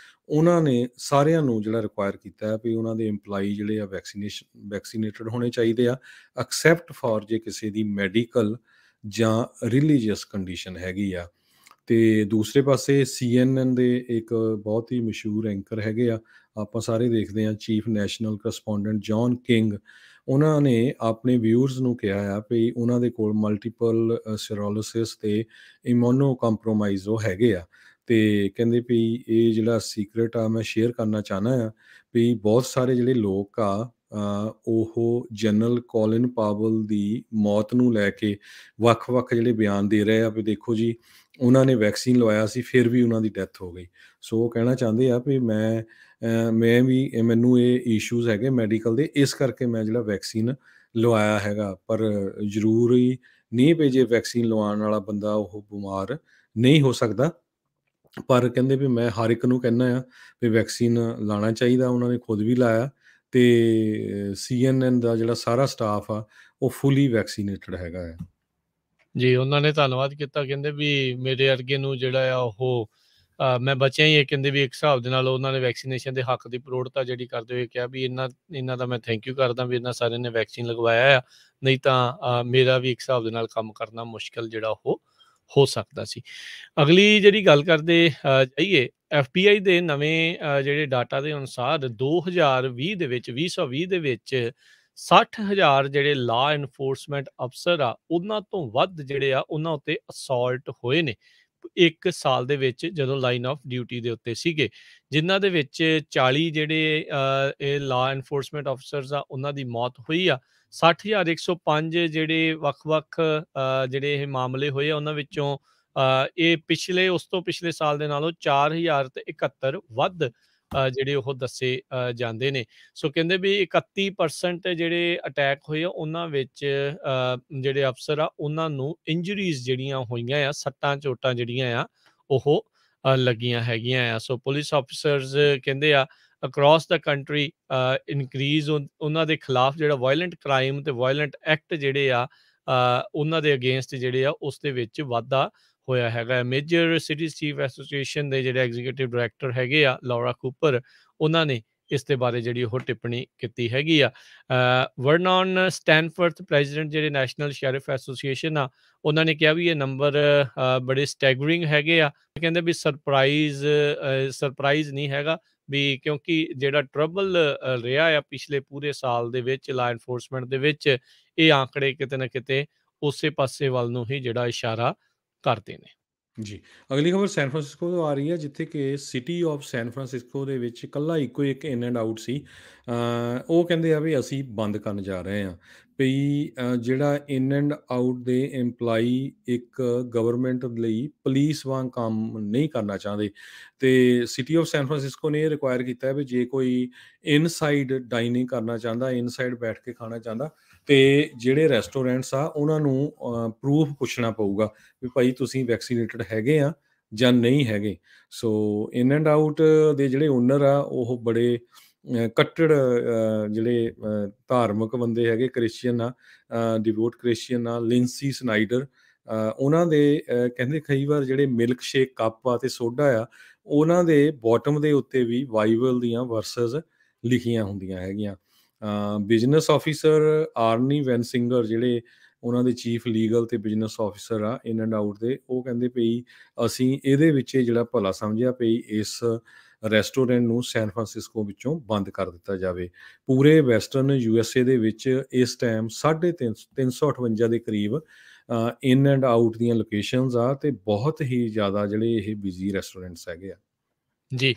ਉਹਨਾਂ ਨੇ ਸਾਰਿਆਂ ਨੂੰ ਜਿਹੜਾ ਰਿਕੁਆਇਰ ਕੀਤਾ ਹੈ ਵੀ ਉਹਨਾਂ ਦੇ EMPLOYEE ਜਿਹੜੇ ਆ ਵੈਕਸੀਨੇਟਡ ਹੋਣੇ ਚਾਹੀਦੇ ਆ, ਐਕਸੈਪਟ ਫॉर ਜੇ ਕਿਸੇ ਦੀ ਮੈਡੀਕਲ ਜਾਂ ਰਿਲੀਜੀਅਸ ਕੰਡੀਸ਼ਨ ਹੈਗੀ ਆ। ਤੇ ਦੂਸਰੇ ਪਾਸੇ CNN ਦੇ ਇੱਕ ਬਹੁਤ ਹੀ ਮਸ਼ਹੂਰ ਐਂਕਰ ਹੈਗੇ ਆ, ਆਪਾਂ ਸਾਰੇ ਦੇਖਦੇ ਹਾਂ, ਚੀਫ ਨੈਸ਼ਨਲ ਕਰਸਪੋਂਡੈਂਟ ਜੌਨ ਕਿੰਗ। ਉਹਨਾਂ ਨੇ ਆਪਣੇ ਵਿਊਅਰਸ ਨੂੰ ਕਿਹਾ ਆ ਵੀ ਉਹਨਾਂ ਦੇ ਕੋਲ ਮਲਟੀਪਲ ਸਿਰੋਲਿਸਿਸ ਤੇ ਇਮੋਨੋ ਕੰਪਰੋਮਾਈਜ਼ ਉਹ ਹੈਗੇ ਆ, ਤੇ ਕਹਿੰਦੇ ਵੀ ਇਹ ਜਿਹੜਾ ਸੀਕਰੇਟ ਆ ਮੈਂ ਸ਼ੇਅਰ ਕਰਨਾ ਚਾਹੁੰਦਾ ਆ ਵੀ ਬਹੁਤ ਸਾਰੇ ਜਿਹੜੇ ਲੋਕ ਆ ਉਹ ਜਨਰਲ ਕੋਲਿਨ ਪਾਵਲ ਦੀ ਮੌਤ ਨੂੰ ਲੈ ਕੇ ਵੱਖ-ਵੱਖ ਜਿਹੜੇ ਬਿਆਨ ਦੇ ਰਹੇ ਆ ਵੀ ਦੇਖੋ ਜੀ ਉਹਨਾਂ ਨੇ ਵੈਕਸੀਨ ਲਵਾਇਆ ਸੀ ਫਿਰ ਵੀ ਉਹਨਾਂ ਦੀ ਡੈਥ ਹੋ ਗਈ। ਸੋ ਉਹ ਕਹਿਣਾ ਚਾਹੁੰਦੇ ਆ ਵੀ ਮੈਂ ਵੀ ਮੈਨੂੰ ਇਹ ਇਸ਼ੂਜ਼ ਹੈਗੇ ਮੈਡੀਕਲ ਦੇ, ਇਸ ਕਰਕੇ ਮੈਂ ਜਿਹੜਾ ਵੈਕਸੀਨ ਲਵਾਇਆ ਹੈਗਾ। ਪਰ ਜ਼ਰੂਰੀ ਨਹੀਂ ਵੀ ਜੇ ਵੈਕਸੀਨ ਲਵਾਉਣ ਵਾਲਾ ਬੰਦਾ ਉਹ ਬਿਮਾਰ ਨਹੀਂ ਹੋ ਸਕਦਾ। ਪਰ ਕਹਿੰਦੇ ਵੀ ਮੈਂ ਹਰ ਇੱਕ ਨੂੰ ਕਹਿੰਦਾ ਆ ਵੀ ਵੈਕਸੀਨ ਲਾਉਣਾ ਚਾਹੀਦਾ। ਉਹਨਾਂ ਨੇ ਖੁਦ ਵੀ ਲਾਇਆ ਤੇ CNN ਦਾ ਜਿਹੜਾ ਸਾਰਾ ਸਟਾਫ ਆ ਉਹ ਫੁੱਲੀ ਵੈਕਸੀਨੇਟਡ ਹੈਗਾ ਆ। ਜੀ, ਉਹਨਾਂ ਨੇ ਧੰਨਵਾਦ ਕੀਤਾ, ਕਹਿੰਦੇ ਵੀ ਮੇਰੇ ਵਰਗੇ ਨੂੰ ਜਿਹੜਾ ਆ ਉਹ ਮੈਂ ਬਚਿਆ ਹੀ ਹੈ। ਕਹਿੰਦੇ ਵੀ ਇੱਕ ਹਿਸਾਬ ਦੇ ਨਾਲ ਉਹਨਾਂ ਨੇ ਵੈਕਸੀਨੇਸ਼ਨ ਦੇ ਹੱਕ ਦੀ ਪ੍ਰੋੜਤਾ ਜਿਹੜੀ ਕਰਦੇ ਹੋਏ ਕਿਹਾ ਵੀ ਇਹਨਾਂ ਦਾ ਮੈਂ ਥੈਂਕ ਯੂ ਕਰਦਾ ਵੀ ਇਹਨਾਂ ਸਾਰਿਆਂ ਨੇ ਵੈਕਸੀਨ ਲਗਵਾਇਆ ਆ, ਨਹੀਂ ਤਾਂ ਮੇਰਾ ਵੀ ਇੱਕ ਹਿਸਾਬ ਦੇ ਨਾਲ ਕੰਮ ਕਰਨਾ ਮੁਸ਼ਕਿਲ ਜਿਹੜਾ ਉਹ ਹੋ ਸਕਦਾ ਸੀ। ਅਗਲੀ ਜਿਹੜੀ ਗੱਲ ਕਰਦੇ ਜਾਈਏ, FBI ਦੇ ਨਵੇਂ ਜਿਹੜੇ ਡਾਟਾ ਦੇ ਅਨੁਸਾਰ 2020 ਦੇ ਵਿੱਚ 2020 ਦੇ ਵਿੱਚ 60,000 ਜਿਹੜੇ ਲਾਅ ਇਨਫੋਰਸਮੈਂਟ ਅਫਸਰ ਆ ਉਹਨਾਂ ਤੋਂ ਵੱਧ ਜਿਹੜੇ ਆ ਉਹਨਾਂ ਉੱਤੇ ਅਸੌਲਟ ਹੋਏ ਨੇ ਇੱਕ ਸਾਲ ਦੇ ਵਿੱਚ, ਜਦੋਂ ਲਾਈਨ ਆਫ ਡਿਊਟੀ ਦੇ ਉੱਤੇ ਸੀਗੇ, ਜਿਨ੍ਹਾਂ ਦੇ ਵਿੱਚ 40 ਜਿਹੜੇ ਇਹ ਲਾਅ ਇਨਫੋਰਸਮੈਂਟ ਅਫਸਰਸ ਆ ਉਹਨਾਂ ਦੀ ਮੌਤ ਹੋਈ ਆ। 60,105 ਜਿਹੜੇ ਵੱਖ-ਵੱਖ ਜਿਹੜੇ ਇਹ ਮਾਮਲੇ ਹੋਏ ਆ ਉਹਨਾਂ ਵਿੱਚੋਂ ਇਹ ਉਸ ਤੋਂ ਪਿਛਲੇ ਸਾਲ ਦੇ ਨਾਲੋਂ 4,071 ਵੱਧ ਜਿਹੜੇ ਉਹ ਦੱਸੇ ਜਾਂਦੇ ਨੇ। ਸੋ ਕਹਿੰਦੇ ਵੀ 31% ਜਿਹੜੇ ਅਟੈਕ ਹੋਏ ਆ ਉਹਨਾਂ ਵਿੱਚ ਜਿਹੜੇ ਅਫਸਰ ਆ ਉਹਨਾਂ ਨੂੰ ਇੰਜਰੀਜ਼ ਜਿਹੜੀਆਂ ਹੋਈਆਂ ਆ, ਸੱਟਾਂ ਚੋਟਾਂ ਜਿਹੜੀਆਂ ਆ ਉਹ ਲੱਗੀਆਂ ਹੈਗੀਆਂ ਆ। ਸੋ ਪੁਲਿਸ ਆਫਿਸਰਸ ਕਹਿੰਦੇ ਆ ਅਕ੍ਰੋਸ ਦਾ ਕੰਟਰੀ ਇਨਕਰੀਜ਼ ਉਹਨਾਂ ਦੇ ਖਿਲਾਫ ਜਿਹੜਾ ਵਾਇਲੈਂਟ ਕ੍ਰਾਈਮ ਤੇ ਵਾਇਲੈਂਟ ਐਕਟ ਜਿਹੜੇ ਆ ਉਹਨਾਂ ਦੇ ਅਗੇਂਸਟ ਜਿਹੜੇ ਆ ਉਸ ਦੇ ਵਿੱਚ ਵਾਧਾ ਹੋਇਆ ਹੈਗਾ। ਮੇਜਰ ਸਿਟੀਜ਼ ਚੀਫ ਐਸੋਸੀਏਸ਼ਨ ਦੇ ਜਿਹੜੇ ਐਗਜ਼ੀਕਿਊਟਿਵ ਡਾਇਰੈਕਟਰ ਹੈਗੇ ਆ ਲੌਰਾ ਕੂਪਰ, ਉਹਨਾਂ ਨੇ ਇਸ ਦੇ ਬਾਰੇ ਜਿਹੜੀ ਉਹ ਟਿੱਪਣੀ ਕੀਤੀ ਹੈਗੀ ਆ। ਵਰਨਨ ਸਟੈਨਫੋਰਥ ਪ੍ਰੈਜ਼ੀਡੈਂਟ ਜਿਹੜੇ ਨੈਸ਼ਨਲ ਸ਼ੈਰਿਫ ਐਸੋਸੀਏਸ਼ਨ ਆ, ਉਹਨਾਂ ਨੇ ਕਿਹਾ ਵੀ ਇਹ ਨੰਬਰ ਬੜੇ ਸਟੈਗਰਿੰਗ ਹੈਗੇ ਆ। ਕਹਿੰਦੇ ਵੀ ਸਰਪ੍ਰਾਈਜ਼ ਨਹੀਂ ਹੈਗਾ ਵੀ, ਕਿਉਂਕਿ ਜਿਹੜਾ ਟਰਬਲ ਰਿਹਾ ਆ ਪਿਛਲੇ ਪੂਰੇ ਸਾਲ ਦੇ ਵਿੱਚ ਲਾਅ ਇਨਫੋਰਸਮੈਂਟ ਦੇ ਵਿੱਚ, ਇਹ ਆંકੜੇ ਕਿਤੇ ਨਾ ਕਿਤੇ ਉਸੇ ਪਾਸੇ ਵੱਲ ਨੂੰ ਹੀ ਜਿਹੜਾ ਇਸ਼ਾਰਾ ਕਰਦੇ ਨੇ। ਜੀ, ਅਗਲੀ ਖਬਰ ਸੈਨ ਫਰਾਂਸਿਸਕੋ ਤੋਂ ਆ ਰਹੀ ਹੈ, ਜਿੱਥੇ ਕਿ ਸਿਟੀ ਆਫ ਸੈਨ ਫਰਾਂਸਿਸਕੋ ਦੇ ਵਿੱਚ ਇਕੱਲਾ ਇੱਕੋ ਇੱਕ ਇਨ ਐਂਡ ਆਊਟ ਸੀ। ਉਹ ਕਹਿੰਦੇ ਆ ਵੀ ਅਸੀਂ ਬੰਦ ਕਰਨ ਜਾ ਰਹੇ ਹਾਂ ਵੀ ਜਿਹੜਾ ਇਨ ਐਂਡ ਆਊਟ ਦੇ EMPLOYEE ਇੱਕ ਗਵਰਨਮੈਂਟ ਲਈ ਪੁਲਿਸ ਵਾਂਗ ਕੰਮ ਨਹੀਂ ਕਰਨਾ ਚਾਹੁੰਦੇ। ਤੇ ਸਿਟੀ ਆਫ ਸੈਨ ਫਰਾਂਸਿਸਕੋ ਨੇ ਇਹ ਰਿਕੁਆਇਰ ਕੀਤਾ ਵੀ ਜੇ ਕੋਈ ਇਨਸਾਈਡ ਡਾਈਨਿੰਗ ਕਰਨਾ ਚਾਹੁੰਦਾ, ਇਨਸਾਈਡ ਬੈਠ ਕੇ ਖਾਣਾ ਚਾਹੁੰਦਾ, ਤੇ ਜਿਹੜੇ ਰੈਸਟੋਰੈਂਟਸ ਆ ਉਹਨਾਂ ਨੂੰ ਪ੍ਰੂਫ ਪੁੱਛਣਾ ਪਊਗਾ ਵੀ ਭਾਈ ਤੁਸੀਂ ਵੈਕਸੀਨੇਟਡ ਹੈਗੇ ਆ ਜਾਂ ਨਹੀਂ ਹੈਗੇ। ਸੋ ਇਨ ਐਂਡ ਆਊਟ ਦੇ ਜਿਹੜੇ ਓਨਰ ਆ ਉਹ ਬੜੇ ਕੱਟੜ ਜਿਹੜੇ ਧਾਰਮਿਕ ਬੰਦੇ ਹੈਗੇ, ਕ੍ਰਿਸਚੀਅਨ ਆ, ਡਿਵੋਟ ਕ੍ਰਿਸਚੀਅਨ ਆ, ਲਿੰਸੀ ਸਨਾਈਡਰ। ਉਹਨਾਂ ਦੇ ਕਹਿੰਦੇ ਕਈ ਵਾਰ ਜਿਹੜੇ ਮਿਲਕ ਸ਼ੇਕ ਕੱਪ ਆ ਤੇ ਸੋਡਾ ਆ, ਉਹਨਾਂ ਦੇ ਬੋਟਮ ਦੇ ਉੱਤੇ ਵੀ ਬਾਈਬਲ ਦੀਆਂ ਵਰਸਸ ਲਿਖੀਆਂ ਹੁੰਦੀਆਂ ਹੈਗੀਆਂ। ਬਿਜ਼ਨਸ ਆਫਿਸਰ ਆਰਨੀ ਵੈਨਸਿੰਗਰ ਜਿਹੜੇ ਉਹਨਾਂ ਦੇ ਚੀਫ ਲੀਗਲ ਤੇ ਬਿਜ਼ਨਸ ਆਫਿਸਰ ਆ ਇਨ ਐਂਡ ਆਊਟ ਦੇ, ਉਹ ਕਹਿੰਦੇ ਪਈ ਅਸੀਂ ਇਹਦੇ ਵਿੱਚ ਜਿਹੜਾ ਭਲਾ ਸਮਝਿਆ ਪਈ ਇਸ ਰੈਸਟੋਰੈਂਟ ਨੂੰ ਸੈਨ ਫਰਾਂਸਿਸਕੋ ਵਿੱਚੋਂ ਬੰਦ ਕਰ ਦਿੱਤਾ ਜਾਵੇ। ਪੂਰੇ ਵੈਸਟਰਨ USA ਦੇ ਵਿੱਚ ਇਸ ਟਾਈਮ 358 ਦੇ ਕਰੀਬ ਇਨ ਐਂਡ ਆਊਟ ਦੀਆਂ ਲੋਕੇਸ਼ਨਸ ਆ ਤੇ ਬਹੁਤ ਹੀ ਜ਼ਿਆਦਾ ਜਿਹੜੇ ਇਹ ਬਿਜ਼ੀ ਰੈਸਟੋਰੈਂਟਸ ਹੈਗੇ ਆ। ਜੀ,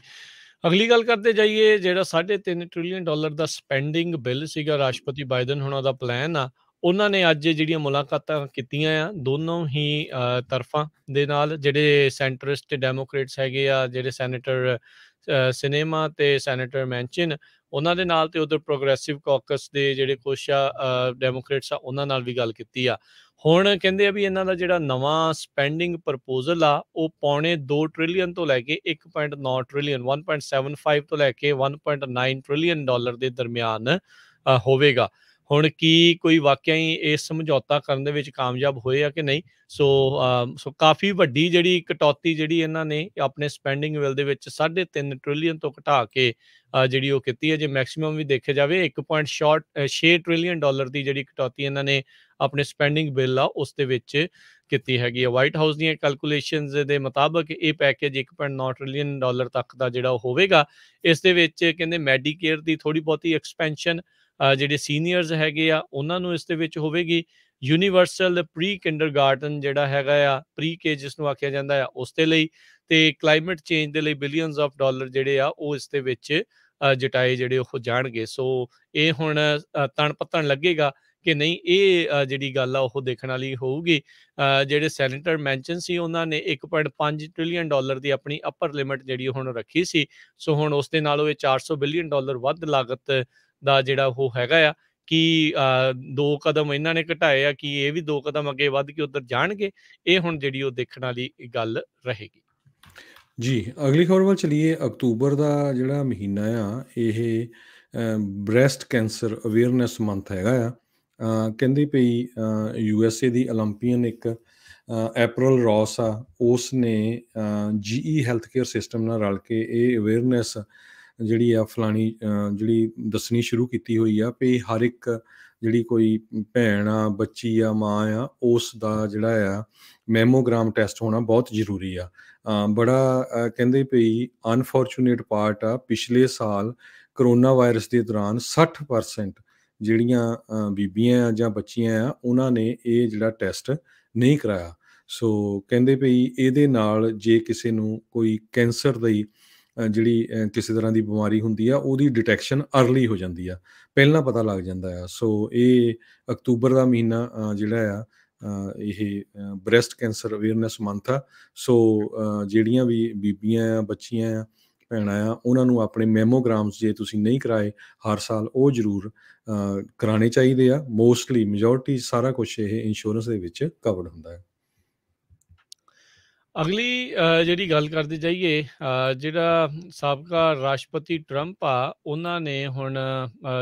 ਅਗਲੀ ਗੱਲ ਕਰਦੇ ਜਾਈਏ, ਜਿਹੜਾ $3.5 ਟ੍ਰਿਲੀਅਨ ਦਾ ਸਪੈਂਡਿੰਗ ਬਿੱਲ ਸੀਗਾ, ਰਾਸ਼ਟਰਪਤੀ ਬਾਈਡਨ ਹੋਣਾ ਦਾ ਪਲਾਨ ਆ, ਉਹਨਾਂ ਨੇ ਅੱਜ ਜਿਹੜੀਆਂ ਮੁਲਾਕਾਤਾਂ ਕੀਤੀਆਂ ਆ ਦੋਨੋਂ ਹੀ ਤਰਫਾਂ ਦੇ ਨਾਲ, ਜਿਹੜੇ ਸੈਂਟਰਿਸਟ ਤੇ ਡੈਮੋਕ੍ਰੇਟਸ ਹੈਗੇ ਆ, ਜਿਹੜੇ ਸੈਨੇਟਰ ਸਿਨੇਮਾ ਤੇ ਸੈਨੇਟਰ ਮੈਂਚਿਨ, ਉਹਨਾਂ ਦੇ ਨਾਲ, ਤੇ ਉਧਰ ਪ੍ਰੋਗਰੈਸਿਵ ਕਾਕਸ ਦੇ ਜਿਹੜੇ ਕੁਛ ਆ ਡੈਮੋਕ੍ਰੇਟਸ ਆ, ਉਹਨਾਂ ਨਾਲ ਵੀ ਗੱਲ ਕੀਤੀ ਆ। ਹੁਣ ਕਹਿੰਦੇ ਆ ਵੀ ਇਹਨਾਂ ਦਾ ਜਿਹੜਾ ਨਵਾਂ ਸਪੈਂਡਿੰਗ ਪ੍ਰਪੋਜ਼ਲ ਆ ਉਹ $2.25 ਟ੍ਰਿਲੀਅਨ ਤੋਂ ਲੈ ਕੇ $1.9 ਟ੍ਰਿਲੀਅਨ 1.75 ਤੋਂ ਲੈ ਕੇ $1.9 ਟ੍ਰਿਲੀਅਨ ਦੇ ਦਰਮਿਆਨ ਹੋਵੇਗਾ। ਹੁਣ ਕੀ ਕੋਈ ਵਾਕਿਆ ਹੀ ਇਸ ਸਮਝੌਤਾ ਕਰਨ ਦੇ ਵਿੱਚ ਕਾਮਯਾਬ ਹੋਏ ਆ ਕਿ ਨਹੀਂ। ਸੋ ਕਾਫੀ ਵੱਡੀ ਜਿਹੜੀ ਕਟੌਤੀ ਜਿਹੜੀ ਇਹਨਾਂ ਨੇ ਆਪਣੇ ਸਪੈਂਡਿੰਗ ਬਿੱਲ ਦੇ ਵਿੱਚ 3.5 ਟ੍ਰਿਲੀਅਨ ਤੋਂ ਘਟਾ ਕੇ ਜਿਹੜੀ ਉਹ ਕੀਤੀ ਹੈ। ਜੇ ਮੈਕਸਿਮਮ ਵੀ ਦੇਖਿਆ ਜਾਵੇ 1.6 ਟ੍ਰਿਲੀਅਨ ਡਾਲਰ ਦੀ ਜਿਹੜੀ ਕਟੌਤੀ ਇਹਨਾਂ ਨੇ ਆਪਣੇ ਸਪੈਂਡਿੰਗ ਬਿੱਲ ਆ ਉਸ ਦੇ ਵਿੱਚ ਕੀਤੀ ਹੈਗੀ ਆ। ਵਾਈਟ ਹਾਊਸ ਦੀਆਂ ਕੈਲਕੂਲੇਸ਼ਨਸ ਦੇ ਮੁਤਾਬਕ ਇਹ ਪੈਕੇਜ 1.9 ਟ੍ਰਿਲੀਅਨ ਡਾਲਰ ਤੱਕ ਦਾ ਜਿਹੜਾ ਹੋਵੇਗਾ। ਇਸ ਦੇ ਵਿੱਚ ਕਹਿੰਦੇ ਮੈਡੀਕੇਅਰ ਦੀ ਥੋੜੀ ਬਹੁਤੀ ਐਕਸਪੈਂਸ਼ਨ, ਜਿਹੜੇ ਸੀਨੀਅਰਸ ਹੈਗੇ ਆ ਉਹਨਾਂ ਨੂੰ ਇਸ ਦੇ ਵਿੱਚ ਹੋਵੇਗੀ। ਯੂਨੀਵਰਸਲ ਪ੍ਰੀ ਕਿੰਡਰਗਾਰਟਨ ਜਿਹੜਾ ਹੈਗਾ ਆ, ਪ੍ਰੀ ਕੇ ਜਿਸ ਨੂੰ ਆਖਿਆ ਜਾਂਦਾ ਆ, ਉਸ ਦੇ ਲਈ, ਤੇ ਕਲਾਈਮੇਟ ਚੇਂਜ ਦੇ ਲਈ ਬਿਲੀਅਨਸ ਆਫ ਡਾਲਰ ਜਿਹੜੇ ਆ ਉਹ ਇਸ ਦੇ ਵਿੱਚ ਜਟਾਏ ਜਿਹੜੇ ਉਹ ਜਾਣਗੇ। ਸੋ ਇਹ ਹੁਣ ਤਣ ਪੱਤਣ ਲੱਗੇਗਾ ਕਿ ਨਹੀਂ। ਇਹ ਜਿਹੜੀ ਗੱਲ ਆ ਉਹ ਦੇਖਣ ਵਾਲੀ ਹੋਊਗੀ। ਜਿਹੜੇ ਸੈਨੇਟਰ ਮੈਂਸ਼ਨ ਸੀ ਉਹਨਾਂ ਨੇ 1.5 ਟ੍ਰਿਲੀਅਨ ਡਾਲਰ ਦੀ ਆਪਣੀ ਅਪਰ ਲਿਮਿਟ ਜਿਹੜੀ ਹੁਣ ਰੱਖੀ ਸੀ। ਸੋ ਹੁਣ ਉਸ ਦੇ ਨਾਲੋਂ ਇਹ 400 ਬਿਲੀਅਨ ਡਾਲਰ ਵੱਧ ਲਾਗਤ ਦਾ ਜਿਹੜਾ ਉਹ ਹੈਗਾ ਆ। ਕਿ 2 ਕਦਮ ਇਹਨਾਂ ਨੇ ਘਟਾਏ ਆ, ਕਿ ਇਹ ਵੀ 2 ਕਦਮ ਅੱਗੇ ਵੱਧ ਕੇ ਉੱਧਰ ਜਾਣਗੇ। ਇਹ ਹੁਣ ਜਿਹੜੀ ਉਹ ਦੇਖਣ ਵਾਲੀ ਗੱਲ ਰਹੇਗੀ। ਜੀ, ਅਗਲੀ ਖਬਰ ਵੱਲ ਚਲੀਏ। ਅਕਤੂਬਰ ਦਾ ਜਿਹੜਾ ਮਹੀਨਾ ਆ ਇਹ ਬ੍ਰੈਸਟ ਕੈਂਸਰ ਅਵੇਅਰਨੈਸ ਮੰਥ ਹੈਗਾ ਆ। ਕਹਿੰਦੀ ਪਈ USA ਦੀ ਓਲੰਪੀਅਨ ਇੱਕ ਐਪਰਲ ਰੌਸ ਆ, ਉਸ ਨੇ GE ਹੈਲਥ ਕੇਅਰ ਸਿਸਟਮ ਨਾਲ ਰਲ ਕੇ ਇਹ ਅਵੇਅਰਨੈਸ ਜਿਹੜੀ ਆ ਫਲਾਣੀ ਜਿਹੜੀ ਦੱਸਣੀ ਸ਼ੁਰੂ ਕੀਤੀ ਹੋਈ ਆ ਵੀ ਹਰ ਇੱਕ ਜਿਹੜੀ ਕੋਈ ਭੈਣ ਆ, ਬੱਚੀ ਆ, ਮਾਂ ਆ, ਉਸ ਦਾ ਜਿਹੜਾ ਆ ਮੈਮੋਗ੍ਰਾਮ ਟੈਸਟ ਹੋਣਾ ਬਹੁਤ ਜ਼ਰੂਰੀ ਆ। ਬੜਾ ਕਹਿੰਦੇ ਪਈ ਅਨਫੋਰਚੂਨੇਟ ਪਾਰਟ ਆ, ਪਿਛਲੇ ਸਾਲ ਕਰੋਨਾ ਵਾਇਰਸ ਦੇ ਦੌਰਾਨ 60% ਜਿਹੜੀਆਂ ਬੀਬੀਆਂ ਜਾਂ ਬੱਚੀਆਂ ਆ ਉਹਨਾਂ ਨੇ ਇਹ ਜਿਹੜਾ ਟੈਸਟ ਨਹੀਂ ਕਰਾਇਆ। ਸੋ ਕਹਿੰਦੇ ਪਈ ਇਹਦੇ ਨਾਲ ਜੇ ਕਿਸੇ ਨੂੰ ਕੋਈ ਕੈਂਸਰ ਦੀ ਜਿਹੜੀ ਕਿਸੇ ਤਰ੍ਹਾਂ ਦੀ ਬਿਮਾਰੀ ਹੁੰਦੀ ਆ ਉਹਦੀ ਡਿਟੈਕਸ਼ਨ ਅਰਲੀ ਹੋ ਜਾਂਦੀ ਆ, ਪਹਿਲਾਂ ਪਤਾ ਲੱਗ ਜਾਂਦਾ ਆ। ਸੋ ਇਹ ਅਕਤੂਬਰ ਦਾ ਮਹੀਨਾ ਜਿਹੜਾ ਆ ਇਹ ਬ੍ਰੈਸਟ ਕੈਂਸਰ ਅਵੇਅਰਨੈਸ ਮੰਥ ਆ। ਸੋ ਜਿਹੜੀਆਂ ਵੀ ਬੀਬੀਆਂ ਆ, ਬੱਚੀਆਂ ਆ, ਭੈਣਾਂ ਆ, ਉਹਨਾਂ ਨੂੰ ਆਪਣੇ ਮੈਮੋਗ੍ਰਾਮਸ ਜੇ ਤੁਸੀਂ ਨਹੀਂ ਕਰਾਏ ਹਰ ਸਾਲ ਉਹ ਜ਼ਰੂਰ ਕਰਾਉਣੇ ਚਾਹੀਦੇ ਆ। ਮੋਸਟਲੀ ਮੈਜੋਰਟੀ ਸਾਰਾ ਕੁਛ ਇਹ ਇੰਸ਼ੋਰੈਂਸ ਦੇ ਵਿੱਚ ਕਵਰਡ ਹੁੰਦਾ ਹੈ। ਅਗਲੀ ਜਿਹੜੀ ਗੱਲ ਕਰਦੇ ਜਾਈਏ, ਜਿਹੜਾ ਸਾਬਕਾ ਰਾਸ਼ਟਰਪਤੀ ਟਰੰਪ ਆ ਉਹਨਾਂ ਨੇ ਹੁਣ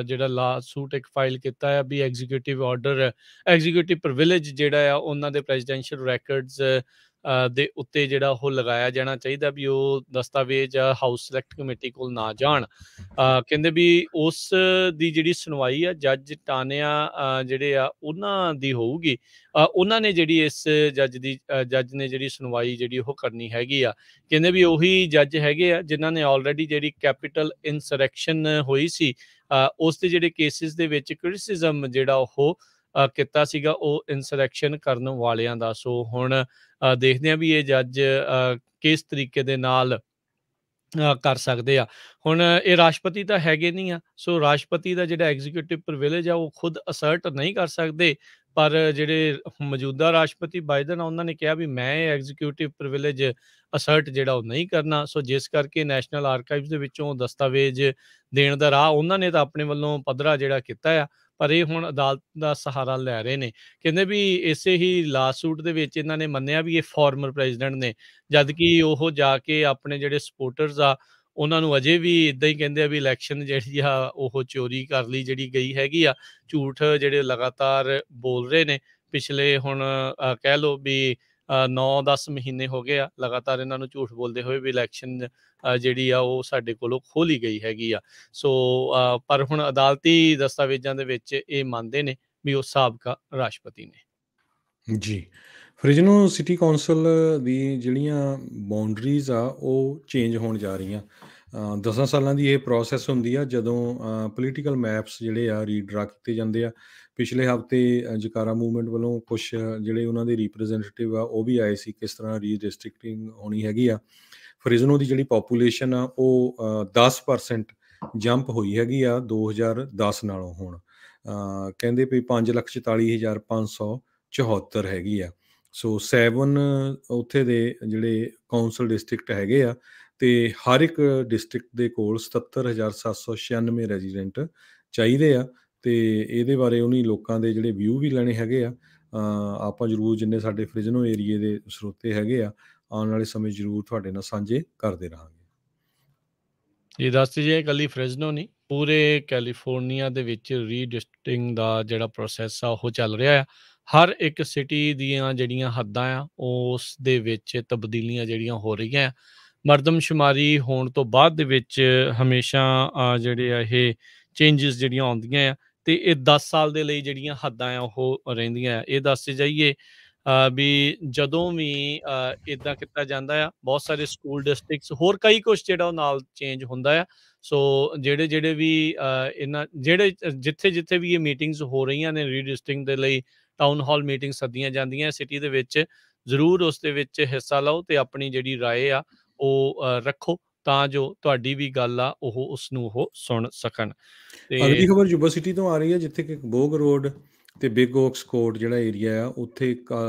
ਜਿਹੜਾ ਲਾ ਸੂਟ ਇੱਕ ਫਾਈਲ ਕੀਤਾ ਆ ਵੀ ਐਗਜ਼ੀਕਿਊਟਿਵ ਆਰਡਰ, ਐਗਜ਼ੀਕਿਊਟਿਵ ਪ੍ਰਿਵਿਲੇਜ ਜਿਹੜਾ ਆ ਉਹਨਾਂ ਦੇ ਪ੍ਰੈਜ਼ੀਡੈਂਸ਼ੀਅਲ ਰੈਕਰਡਸ ਦੇ ਉੱਤੇ ਜਿਹੜਾ ਉਹ ਲਗਾਇਆ ਜਾਣਾ ਚਾਹੀਦਾ ਵੀ ਉਹ ਦਸਤਾਵੇਜ਼ ਹਾਊਸ ਸਿਲੈਕਟ ਕਮੇਟੀ ਕੋਲ ਨਾ ਜਾਣ। ਕਹਿੰਦੇ ਵੀ ਉਸ ਦੀ ਜਿਹੜੀ ਸੁਣਵਾਈ ਆ ਜੱਜ ਟਾਨਿਆ ਜਿਹੜੇ ਆ ਉਹਨਾਂ ਦੀ ਹੋਊਗੀ। ਉਹਨਾਂ ਨੇ ਜਿਹੜੀ ਇਸ ਜੱਜ ਨੇ ਜਿਹੜੀ ਸੁਣਵਾਈ ਜਿਹੜੀ ਉਹ ਕਰਨੀ ਹੈਗੀ ਆ। ਕਹਿੰਦੇ ਵੀ ਉਹੀ ਜੱਜ ਹੈਗੇ ਆ ਜਿਨ੍ਹਾਂ ਨੇ ਆਲਰੇਡੀ ਜਿਹੜੀ ਕੈਪੀਟਲ ਇਨਸਰੈਕਸ਼ਨ ਹੋਈ ਸੀ ਉਸ ਦੇ ਜਿਹੜੇ ਕੇਸਿਸ ਦੇ ਵਿੱਚ ਕ੍ਰਿਟਿਸਿਜ਼ਮ ਜਿਹੜਾ ਉਹ ਕੀਤਾ ਸੀਗਾ ਉਹ ਇਨਸਰੈਕਸ਼ਨ ਕਰਨ ਵਾਲਿਆਂ ਦਾ। ਸੋ ਹੁਣ ਦੇਖਦੇ ਹਾਂ ਵੀ ਇਹ ਜੱਜ ਕਿਸ ਤਰੀਕੇ ਦੇ ਨਾਲ ਕਰ ਸਕਦੇ ਆ। ਹੁਣ ਇਹ ਰਾਸ਼ਟਰਪਤੀ ਤਾਂ ਹੈਗੇ ਨਹੀਂ ਆ, ਸੋ ਰਾਸ਼ਟਰਪਤੀ ਦਾ ਜਿਹੜਾ ਐਗਜ਼ੀਕਿਊਟਿਵ ਪ੍ਰਿਵਿਲੇਜ ਆ ਉਹ ਖੁਦ ਅਸਰਟ ਨਹੀਂ ਕਰ ਸਕਦੇ। ਪਰ ਜਿਹੜੇ ਮੌਜੂਦਾ ਰਾਸ਼ਟਰਪਤੀ ਬਾਈਡਨ ਆ ਉਹਨਾਂ ਨੇ ਕਿਹਾ ਵੀ ਮੈਂ ਇਹ ਐਗਜ਼ੀਕਿਊਟਿਵ ਪ੍ਰਿਵਿਲੇਜ ਅਸਰਟ ਜਿਹੜਾ ਉਹ ਨਹੀਂ ਕਰਨਾ। ਸੋ ਜਿਸ ਕਰਕੇ ਨੈਸ਼ਨਲ ਆਰਕਾਈਵਸ ਦੇ ਵਿੱਚੋਂ ਦਸਤਾਵੇਜ਼ ਦੇਣ ਦਾ ਰਾਹ ਉਹਨਾਂ ਨੇ ਤਾਂ ਆਪਣੇ ਵੱਲੋਂ ਪੱਧਰਾ ਜਿਹੜਾ ਕੀਤਾ ਆ, ਪਰ ਇਹ ਹੁਣ ਅਦਾਲਤ ਦਾ ਸਹਾਰਾ ਲੈ ਰਹੇ ਨੇ। ਕਹਿੰਦੇ ਵੀ ਇਸੇ ਹੀ ਲਾਸੂਟ ਦੇ ਵਿੱਚ ਇਹਨਾਂ ਨੇ ਮੰਨਿਆ ਵੀ ਇਹ ਫਾਰਮਰ ਪ੍ਰੈਜ਼ੀਡੈਂਟ ਨੇ, ਜਦ ਕਿ ਉਹ ਜਾ ਕੇ ਆਪਣੇ ਜਿਹੜੇ ਸਪੋਰਟਰਸ ਆ ਉਹਨਾਂ ਨੂੰ ਅਜੇ ਵੀ ਇੱਦਾਂ ਹੀ ਕਹਿੰਦੇ ਆ ਵੀ ਇਲੈਕਸ਼ਨ ਜਿਹੜੀ ਆ ਉਹ ਚੋਰੀ ਕਰ ਲਈ ਜਿਹੜੀ ਗਈ ਹੈਗੀ ਆ। ਝੂਠ ਜਿਹੜੇ ਲਗਾਤਾਰ ਬੋਲ ਰਹੇ ਨੇ ਪਿਛਲੇ ਹੁਣ ਕਹਿ ਲਓ ਵੀ 9-10 ਮਹੀਨੇ ਹੋ ਗਏ ਆ ਲਗਾਤਾਰ ਇਹਨਾਂ ਨੂੰ ਝੂਠ ਬੋਲਦੇ ਹੋਏ ਵੀ ਇਲੈਕਸ਼ਨ ਜਿਹੜੀ ਆ ਉਹ ਸਾਡੇ ਕੋਲੋਂ ਖੋਲੀ ਗਈ ਹੈਗੀ ਆ। ਸੋ ਪਰ ਹੁਣ ਅਦਾਲਤੀ ਦਸਤਾਵੇਜ਼ਾਂ ਦੇ ਵਿੱਚ ਇਹ ਮੰਨਦੇ ਨੇ ਵੀ ਉਹ ਸਾਬਕਾ ਰਾਸ਼ਟਰਪਤੀ ਨੇ। ਜੀ, ਫ੍ਰਿਜ਼ਨੋ ਸਿਟੀ ਕੌਂਸਲ ਦੀ ਜਿਹੜੀਆਂ ਬਾਉਂਡਰੀਜ਼ ਆ ਉਹ ਚੇਂਜ ਹੋਣ ਜਾ ਰਹੀਆਂ। 10 ਸਾਲਾਂ ਦੀ ਇਹ ਪ੍ਰੋਸੈਸ ਹੁੰਦੀ ਆ ਜਦੋਂ ਪੋਲੀਟੀਕਲ ਮੈਪਸ ਜਿਹੜੇ ਆ ਰੀਡਰਾ ਕੀਤੇ ਜਾਂਦੇ ਆ। ਪਿਛਲੇ ਹਫ਼ਤੇ ਜਕਾਰਾ ਮੂਵਮੈਂਟ ਵੱਲੋਂ ਕੁਛ ਜਿਹੜੇ ਉਹਨਾਂ ਦੇ ਰਿਪਰੈਜ਼ੈਂਟੇਟਿਵ ਆ ਉਹ ਵੀ ਆਏ ਸੀ ਕਿਸ ਤਰ੍ਹਾਂ ਰੀਡਿਸਟ੍ਰਿਕਟਿੰਗ ਹੋਣੀ ਹੈਗੀ ਆ। ਫ੍ਰਿਜ਼ਨੋ ਦੀ ਜਿਹੜੀ ਪਾਪੂਲੇਸ਼ਨ ਆ ਉਹ 10% ਜੰਪ ਹੋਈ ਹੈਗੀ ਆ 2010 ਨਾਲੋਂ। ਹੁਣ ਕਹਿੰਦੇ ਵੀ 5,44,574 ਹੈਗੀ ਆ। ਸੋ 7 ਉੱਥੇ ਦੇ ਜਿਹੜੇ ਕੌਂਸਲ ਡਿਸਟ੍ਰਿਕਟ ਹੈਗੇ ਆ ਅਤੇ ਹਰ ਇੱਕ ਡਿਸਟ੍ਰਿਕਟ ਦੇ ਕੋਲ 77,796 ਰੈਜ਼ੀਡੈਂਟ ਚਾਹੀਦੇ ਆ। ਅਤੇ ਇਹਦੇ ਬਾਰੇ ਉਹਨੀ ਲੋਕਾਂ ਦੇ ਜਿਹੜੇ ਵਿਊ ਵੀ ਲੈਣੇ ਹੈਗੇ ਆ। ਆਪਾਂ ਜ਼ਰੂਰ ਜਿੰਨੇ ਸਾਡੇ ਫ੍ਰਿਜ਼ਨੋ ਏਰੀਏ ਦੇ ਸਰੋਤੇ ਹੈਗੇ ਆ ਆਉਣ ਵਾਲੇ ਸਮੇਂ ਜ਼ਰੂਰ ਤੁਹਾਡੇ ਨਾਲ ਸਾਂਝੇ ਕਰਦੇ ਰਹਾਂਗੇ। ਇਹ ਦੱਸ ਦਈਏ ਇਕੱਲੀ ਫ੍ਰਿਜ਼ਨੋ ਨਹੀਂ, ਪੂਰੇ ਕੈਲੀਫੋਰਨੀਆ ਦੇ ਵਿੱਚ ਰੀਡਿਸਟ੍ਰਿਕਟਿੰਗ ਦਾ ਜਿਹੜਾ ਪ੍ਰੋਸੈਸ ਆ ਉਹ ਚੱਲ ਰਿਹਾ ਆ। ਹਰ ਇੱਕ ਸਿਟੀ ਦੀਆਂ ਜਿਹੜੀਆਂ ਹੱਦਾਂ ਆ ਉਸ ਦੇ ਵਿੱਚ ਤਬਦੀਲੀਆਂ ਜਿਹੜੀਆਂ ਹੋ ਰਹੀਆਂ ਆ। ਮਰਦਮਸ਼ੁਮਾਰੀ ਹੋਣ ਤੋਂ ਬਾਅਦ ਦੇ ਵਿੱਚ ਹਮੇਸ਼ਾ ਜਿਹੜੇ ਆ ਇਹ ਚੇਂਜਿਸ ਜਿਹੜੀਆਂ ਆਉਂਦੀਆਂ ਆ ਅਤੇ ਇਹ 10 ਸਾਲ ਦੇ ਲਈ ਜਿਹੜੀਆਂ ਹੱਦਾਂ ਆ ਉਹ ਰਹਿੰਦੀਆਂ ਆ। ਇਹ ਦੱਸਦੇ ਜਾਈਏ ਵੀ ਜਦੋਂ ਵੀ ਇੱਦਾਂ ਕੀਤਾ ਜਾਂਦਾ ਆ, ਬਹੁਤ ਸਾਰੇ ਸਕੂਲ ਡਿਸਟ੍ਰਿਕਟਸ ਹੋਰ ਕਈ ਕੁਛ ਜਿਹੜਾ ਉਹ ਨਾਲ ਚੇਂਜ ਹੁੰਦਾ ਆ। ਸੋ ਜਿਹੜੇ ਵੀ ਇਹਨਾਂ ਜਿੱਥੇ ਵੀ ਇਹ ਮੀਟਿੰਗਸ ਹੋ ਰਹੀਆਂ ਨੇ ਰੀਡਿਸਟ੍ਰਿਕਟਿੰਗ ਦੇ ਲਈ, ਟਾਊਨ ਹਾਲ ਮੀਟਿੰਗ ਸੱਦੀਆਂ ਜਾਂਦੀਆਂ ਸਿਟੀ ਦੇ ਵਿੱਚ, ਜ਼ਰੂਰ ਉਸ ਦੇ ਵਿੱਚ ਹਿੱਸਾ ਲਓ ਅਤੇ ਆਪਣੀ ਜਿਹੜੀ ਰਾਏ ਆ ਉਹ ਰੱਖੋ, ਤਾਂ ਜੋ ਤੁਹਾਡੀ ਵੀ ਗੱਲ ਆ ਉਹ ਉਸਨੂੰ ਉਹ ਸੁਣ ਸਕਣ। ਅਗਲੀ ਅਤੇ ਖਬਰ ਯੂਬਾ ਸਿਟੀ ਤੋਂ ਆ ਰਹੀ ਹੈ, ਜਿੱਥੇ ਕਿ ਬੋਗ ਰੋਡ ਤੇ ਬਿਗ ਓਕਸ ਕੋਰਟ ਜਿਹੜਾ ਏਰੀਆ ਆ, ਉੱਥੇ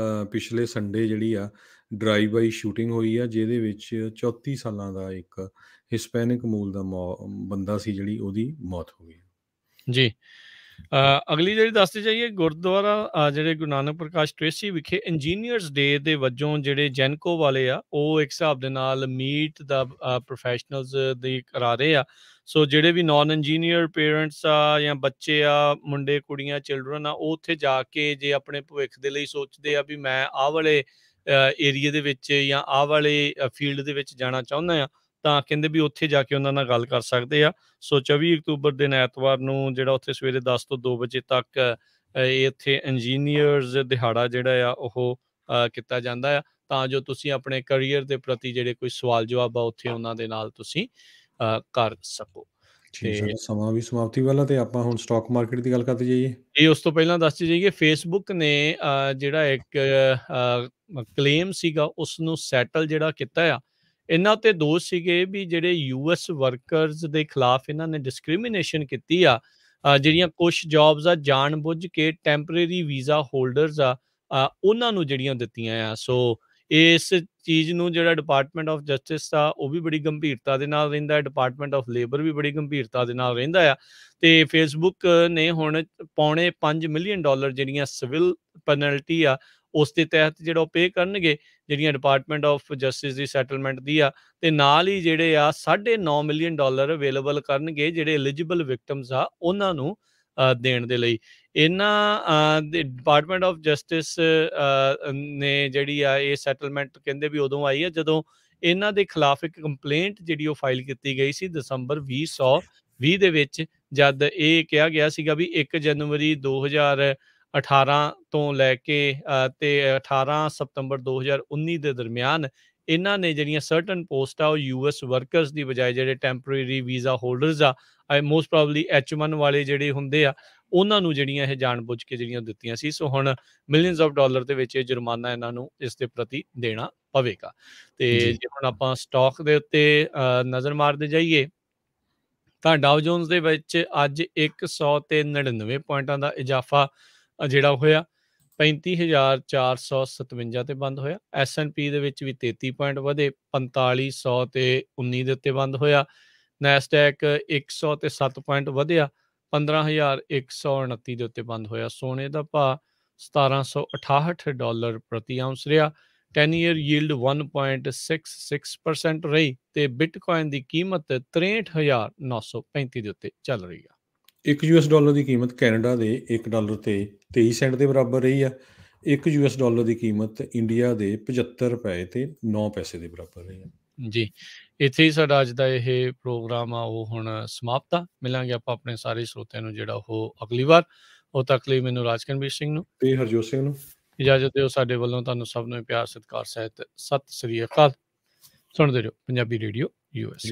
ਪਿਛਲੇ ਸੰਡੇ ਜਿਹੜੀ ਆ ਡਰਾਈਵ ਬਾਈ ਸ਼ੂਟਿੰਗ ਹੋਈ ਆ, ਜਿਹਦੇ ਵਿੱਚ 34 ਸਾਲਾਂ ਦਾ ਇੱਕ ਹਿਸਪੈਨਿਕ ਮੂਲ ਦਾ ਬੰਦਾ ਸੀ, ਜਿਹੜੀ ਉਹਦੀ ਮੌਤ ਹੋ ਗਈ। ਜੀ। ਅਗਲੀ ਜਿਹੜੀ ਦੱਸਦੇ ਜਾਈਏ, ਗੁਰਦੁਆਰਾ ਜਿਹੜੇ ਗੁਰੂ ਨਾਨਕ ਪ੍ਰਕਾਸ਼ ਟ੍ਰੇਸੀ ਵਿਖੇ ਇੰਜੀਨੀਅਰਸ ਡੇ ਦੇ ਵਜੋਂ ਜਿਹੜੇ ਜੈਨਕੋ ਵਾਲੇ ਆ, ਉਹ ਇੱਕ ਹਿਸਾਬ ਦੇ ਨਾਲ ਮੀਟ ਦਾ ਪ੍ਰੋਫੈਸ਼ਨਲਸ ਦੀ ਕਰਾ ਰਹੇ ਆ। ਸੋ ਜਿਹੜੇ ਵੀ ਨੋਨ ਇੰਜੀਨੀਅਰ ਪੇਰੈਂਟਸ ਆ ਜਾਂ ਬੱਚੇ ਆ, ਮੁੰਡੇ ਕੁੜੀਆਂ ਚਿਲਡਰਨ ਆ, ਉਹ ਉੱਥੇ ਜਾ ਕੇ ਜੇ ਆਪਣੇ ਭਵਿੱਖ ਦੇ ਲਈ ਸੋਚਦੇ ਆ ਵੀ ਮੈਂ ਆਹ ਵਾਲੇ ਏਰੀਏ ਦੇ ਵਿੱਚ ਜਾਂ ਆਹ ਵਾਲੇ ਫੀਲਡ ਦੇ ਵਿੱਚ ਜਾਣਾ ਚਾਹੁੰਦਾ ਆ, ਤਾਂ ਕਹਿੰਦੇ ਵੀ ਉੱਥੇ ਜਾ ਕੇ ਉਹਨਾਂ ਨਾਲ ਗੱਲ ਕਰ ਸਕਦੇ ਆ। ਸੋ 24 ਅਕਤੂਬਰ ਦਿਨ ਐਤਵਾਰ ਨੂੰ ਜਿਹੜਾ ਉੱਥੇ ਸਵੇਰੇ 10 ਤੋਂ 2 ਵਜੇ ਤੱਕ ਇੱਥੇ ਇੰਜੀਨੀਅਰਸ ਦਿਹਾੜਾ ਜਿਹੜਾ ਆ ਉਹ ਕੀਤਾ ਜਾਂਦਾ ਆ, ਤਾਂ ਜੋ ਤੁਸੀਂ ਆਪਣੇ ਕਰੀਅਰ ਦੇ ਪ੍ਰਤੀ ਜਿਹੜੇ ਕੋਈ ਸਵਾਲ ਜਵਾਬ ਆ ਉੱਥੇ ਉਹਨਾਂ ਦੇ ਨਾਲ ਤੁਸੀਂ ਕਰ ਸਕੋ। ਜੀ, ਅਤੇ ਸਾਡਾ ਸਮਾਂ ਵੀ ਸਮਾਪਤੀ ਵਾਲਾ, ਤੇ ਆਪਾਂ ਹੁਣ ਸਟਾਕ ਮਾਰਕੀਟ ਦੀ ਗੱਲ ਕਰਦੇ ਜਾਈਏ। ਇਹ ਉਸ ਤੋਂ ਪਹਿਲਾਂ ਦੱਸਦੇ ਜਾਈਏ, ਫੇਸਬੁੱਕ ਨੇ ਜਿਹੜਾ ਇੱਕ ਕਲੇਮ ਸੀਗਾ ਉਸਨੂੰ ਸੈਟਲ ਜਿਹੜਾ ਕੀਤਾ ਆ। ਇਹਨਾਂ ਉੱਤੇ ਦੋਸ਼ ਸੀਗੇ ਵੀ ਜਿਹੜੇ US ਵਰਕਰਸ ਦੇ ਖਿਲਾਫ ਇਹਨਾਂ ਨੇ ਡਿਸਕ੍ਰਿਮੀਨੇਸ਼ਨ ਕੀਤੀ ਆ। ਜਿਹੜੀਆਂ ਕੁਛ ਜੋਬਸ ਆ ਜਾਣ ਬੁੱਝ ਕੇ ਟੈਂਪਰੇਰੀ ਵੀਜ਼ਾ ਹੋਲਡਰਸ ਆ ਉਹਨਾਂ ਨੂੰ ਜਿਹੜੀਆਂ ਦਿੱਤੀਆਂ ਆ। ਸੋ ਇਸ ਚੀਜ਼ ਨੂੰ ਜਿਹੜਾ ਡਿਪਾਰਟਮੈਂਟ ਆਫ ਜਸਟਿਸ ਆ ਉਹ ਵੀ ਬੜੀ ਗੰਭੀਰਤਾ ਦੇ ਨਾਲ ਰਹਿੰਦਾ ਹੈ, ਡਿਪਾਰਟਮੈਂਟ ਆਫ ਲੇਬਰ ਵੀ ਬੜੀ ਗੰਭੀਰਤਾ ਦੇ ਨਾਲ ਰਹਿੰਦਾ ਆ। ਅਤੇ ਫੇਸਬੁੱਕ ਨੇ ਹੁਣ $5.25 ਮਿਲੀਅਨ ਜਿਹੜੀਆਂ ਸਿਵਲ ਪੈਨਲਟੀ ਆ ਉਸ ਦੇ ਤਹਿਤ ਜਿਹੜਾ ਉਹ ਪੇ ਕਰਨਗੇ, ਜਿਹੜੀਆਂ department of justice the settlement ਦੀ ਆ, ਅਤੇ ਨਾਲ ਹੀ ਜਿਹੜੇ ਆ $9.5 ਮਿਲੀਅਨ ਅਵੇਲੇਬਲ ਕਰਨਗੇ ਜਿਹੜੇ ਐਲੀਜੀਬਲ ਵਿਕਟਮਸ ਆ ਉਹਨਾਂ ਨੂੰ ਦੇਣ ਦੇ ਲਈ। ਇਹਨਾਂ ਦੇ ਡਿਪਾਰਟਮੈਂਟ ਆਫ ਜਸਟਿਸ ਨੇ ਜਿਹੜੀ ਆ ਇਹ ਸੈਟਲਮੈਂਟ ਕਹਿੰਦੇ ਵੀ ਉਦੋਂ ਆਈ ਆ ਜਦੋਂ ਇਹਨਾਂ ਦੇ ਖਿਲਾਫ ਇੱਕ ਕੰਪਲੇਂਟ ਜਿਹੜੀ ਉਹ ਫਾਈਲ ਕੀਤੀ ਗਈ ਸੀ ਦਸੰਬਰ 2020 ਦੇ ਵਿੱਚ, ਜਦ ਇਹ ਕਿਹਾ ਗਿਆ ਸੀਗਾ ਵੀ 1 ਜਨਵਰੀ 2018 ਤੋਂ ਲੈ ਕੇ ਅਤੇ 18 ਸਤੰਬਰ 2019 ਦੇ ਦਰਮਿਆਨ ਇਹਨਾਂ ਨੇ ਜਿਹੜੀਆਂ ਸਰਟਨ ਪੋਸਟ ਆ ਉਹ US ਵਰਕਰਸ ਦੀ ਬਜਾਏ ਜਿਹੜੇ ਟੈਂਪਰੇਰੀ ਵੀਜ਼ਾ ਹੋਲਡਰਸ ਆ, ਮੋਸਟ ਪ੍ਰੋਬਬਲੀ H1 ਵਾਲੇ ਜਿਹੜੇ ਹੁੰਦੇ ਆ, ਉਹਨਾਂ ਨੂੰ ਜਿਹੜੀਆਂ ਇਹ ਜਾਣ ਬੁੱਝ ਕੇ ਜਿਹੜੀਆਂ ਦਿੱਤੀਆਂ ਸੀ। ਸੋ ਹੁਣ ਮਿਲੀਅਨਸ ਆਫ ਡਾਲਰ ਦੇ ਵਿੱਚ ਇਹ ਜੁਰਮਾਨਾ ਇਹਨਾਂ ਨੂੰ ਇਸ ਦੇ ਪ੍ਰਤੀ ਦੇਣਾ ਪਵੇਗਾ। ਅਤੇ ਜੇ ਹੁਣ ਆਪਾਂ ਸਟਾਕ ਦੇ ਉੱਤੇ ਨਜ਼ਰ ਮਾਰਦੇ ਜਾਈਏ, ਤਾਂ ਡਾਓ ਜੋਨਸ ਦੇ ਵਿੱਚ ਅੱਜ 199 ਪੁਆਇੰਟਾਂ ਦਾ ਇਜ਼ਾਫਾ ਜਿਹੜਾ ਹੋਇਆ, 35,457 ਤੇ ਬੰਦ ਹੋਇਆ। S&P ਦੇ ਵਿੱਚ ਵੀ 33 ਪੁਆਇੰਟ ਵਧੇ, 4519 ਦੇ ਉੱਤੇ ਬੰਦ ਹੋਇਆ। ਨੈਸਡੈਕ 107 ਪੁਆਇੰਟ ਵਧਿਆ, 15,129 ਦੇ ਉੱਤੇ ਬੰਦ ਹੋਇਆ। ਸੋਨੇ ਦਾ ਭਾਅ $1,768 ਪ੍ਰਤੀ ਆਉਂਸ ਰਿਹਾ। 10 ਈਅਰ ਯੀਲਡ 1.66% ਰਹੀ, ਅਤੇ ਬਿਟਕੋਇਨ ਦੀ ਕੀਮਤ 63,935 ਦੇ ਉੱਤੇ ਚੱਲ ਰਹੀ ਆ। $1 ਦੀ ਕੀਮਤ ਕੈਨੇਡਾ ਦੇ $1 ਤੇ 23 ਸੈਂਟ ਦੇ ਬਰਾਬਰ ਰਹੀ ਆ। $1 ਦੀ ਕੀਮਤ ਇੰਡੀਆ ਦੇ 75 ਰੁਪਏ ਤੇ 9 ਪੈਸੇ ਦੇ ਬਰਾਬਰ ਰਹੀ ਆ। ਜੀ, ਇੱਥੇ ਹੀ ਸਾਡਾ ਅੱਜ ਦਾ ਇਹ ਪ੍ਰੋਗਰਾਮ ਆ ਉਹ ਹੁਣ ਸਮਾਪਤ ਆ। ਮਿਲਾਂਗੇ ਆਪਾਂ ਆਪਣੇ ਸਾਰੇ ਸਰੋਤਿਆਂ ਨੂੰ ਜਿਹੜਾ ਉਹ ਅਗਲੀ ਵਾਰ। ਉਦੋਂ ਤੱਕ ਲਈ ਮੈਨੂੰ ਰਾਜਕਨਵੀਰ ਸਿੰਘ ਨੂੰ ਤੇ ਹਰਜੋਤ ਸਿੰਘ ਨੂੰ ਇਜਾਜ਼ਤ ਦਿਓ। ਸਾਡੇ ਵੱਲੋਂ ਤੁਹਾਨੂੰ ਸਭ ਨੂੰ ਪਿਆਰ ਸਤਿਕਾਰ ਸਹਿਤ ਸਤਿ ਸ੍ਰੀ ਅਕਾਲ। ਸੁਣਦੇ ਰਹੋ ਪੰਜਾਬੀ ਰੇਡੀਓ US।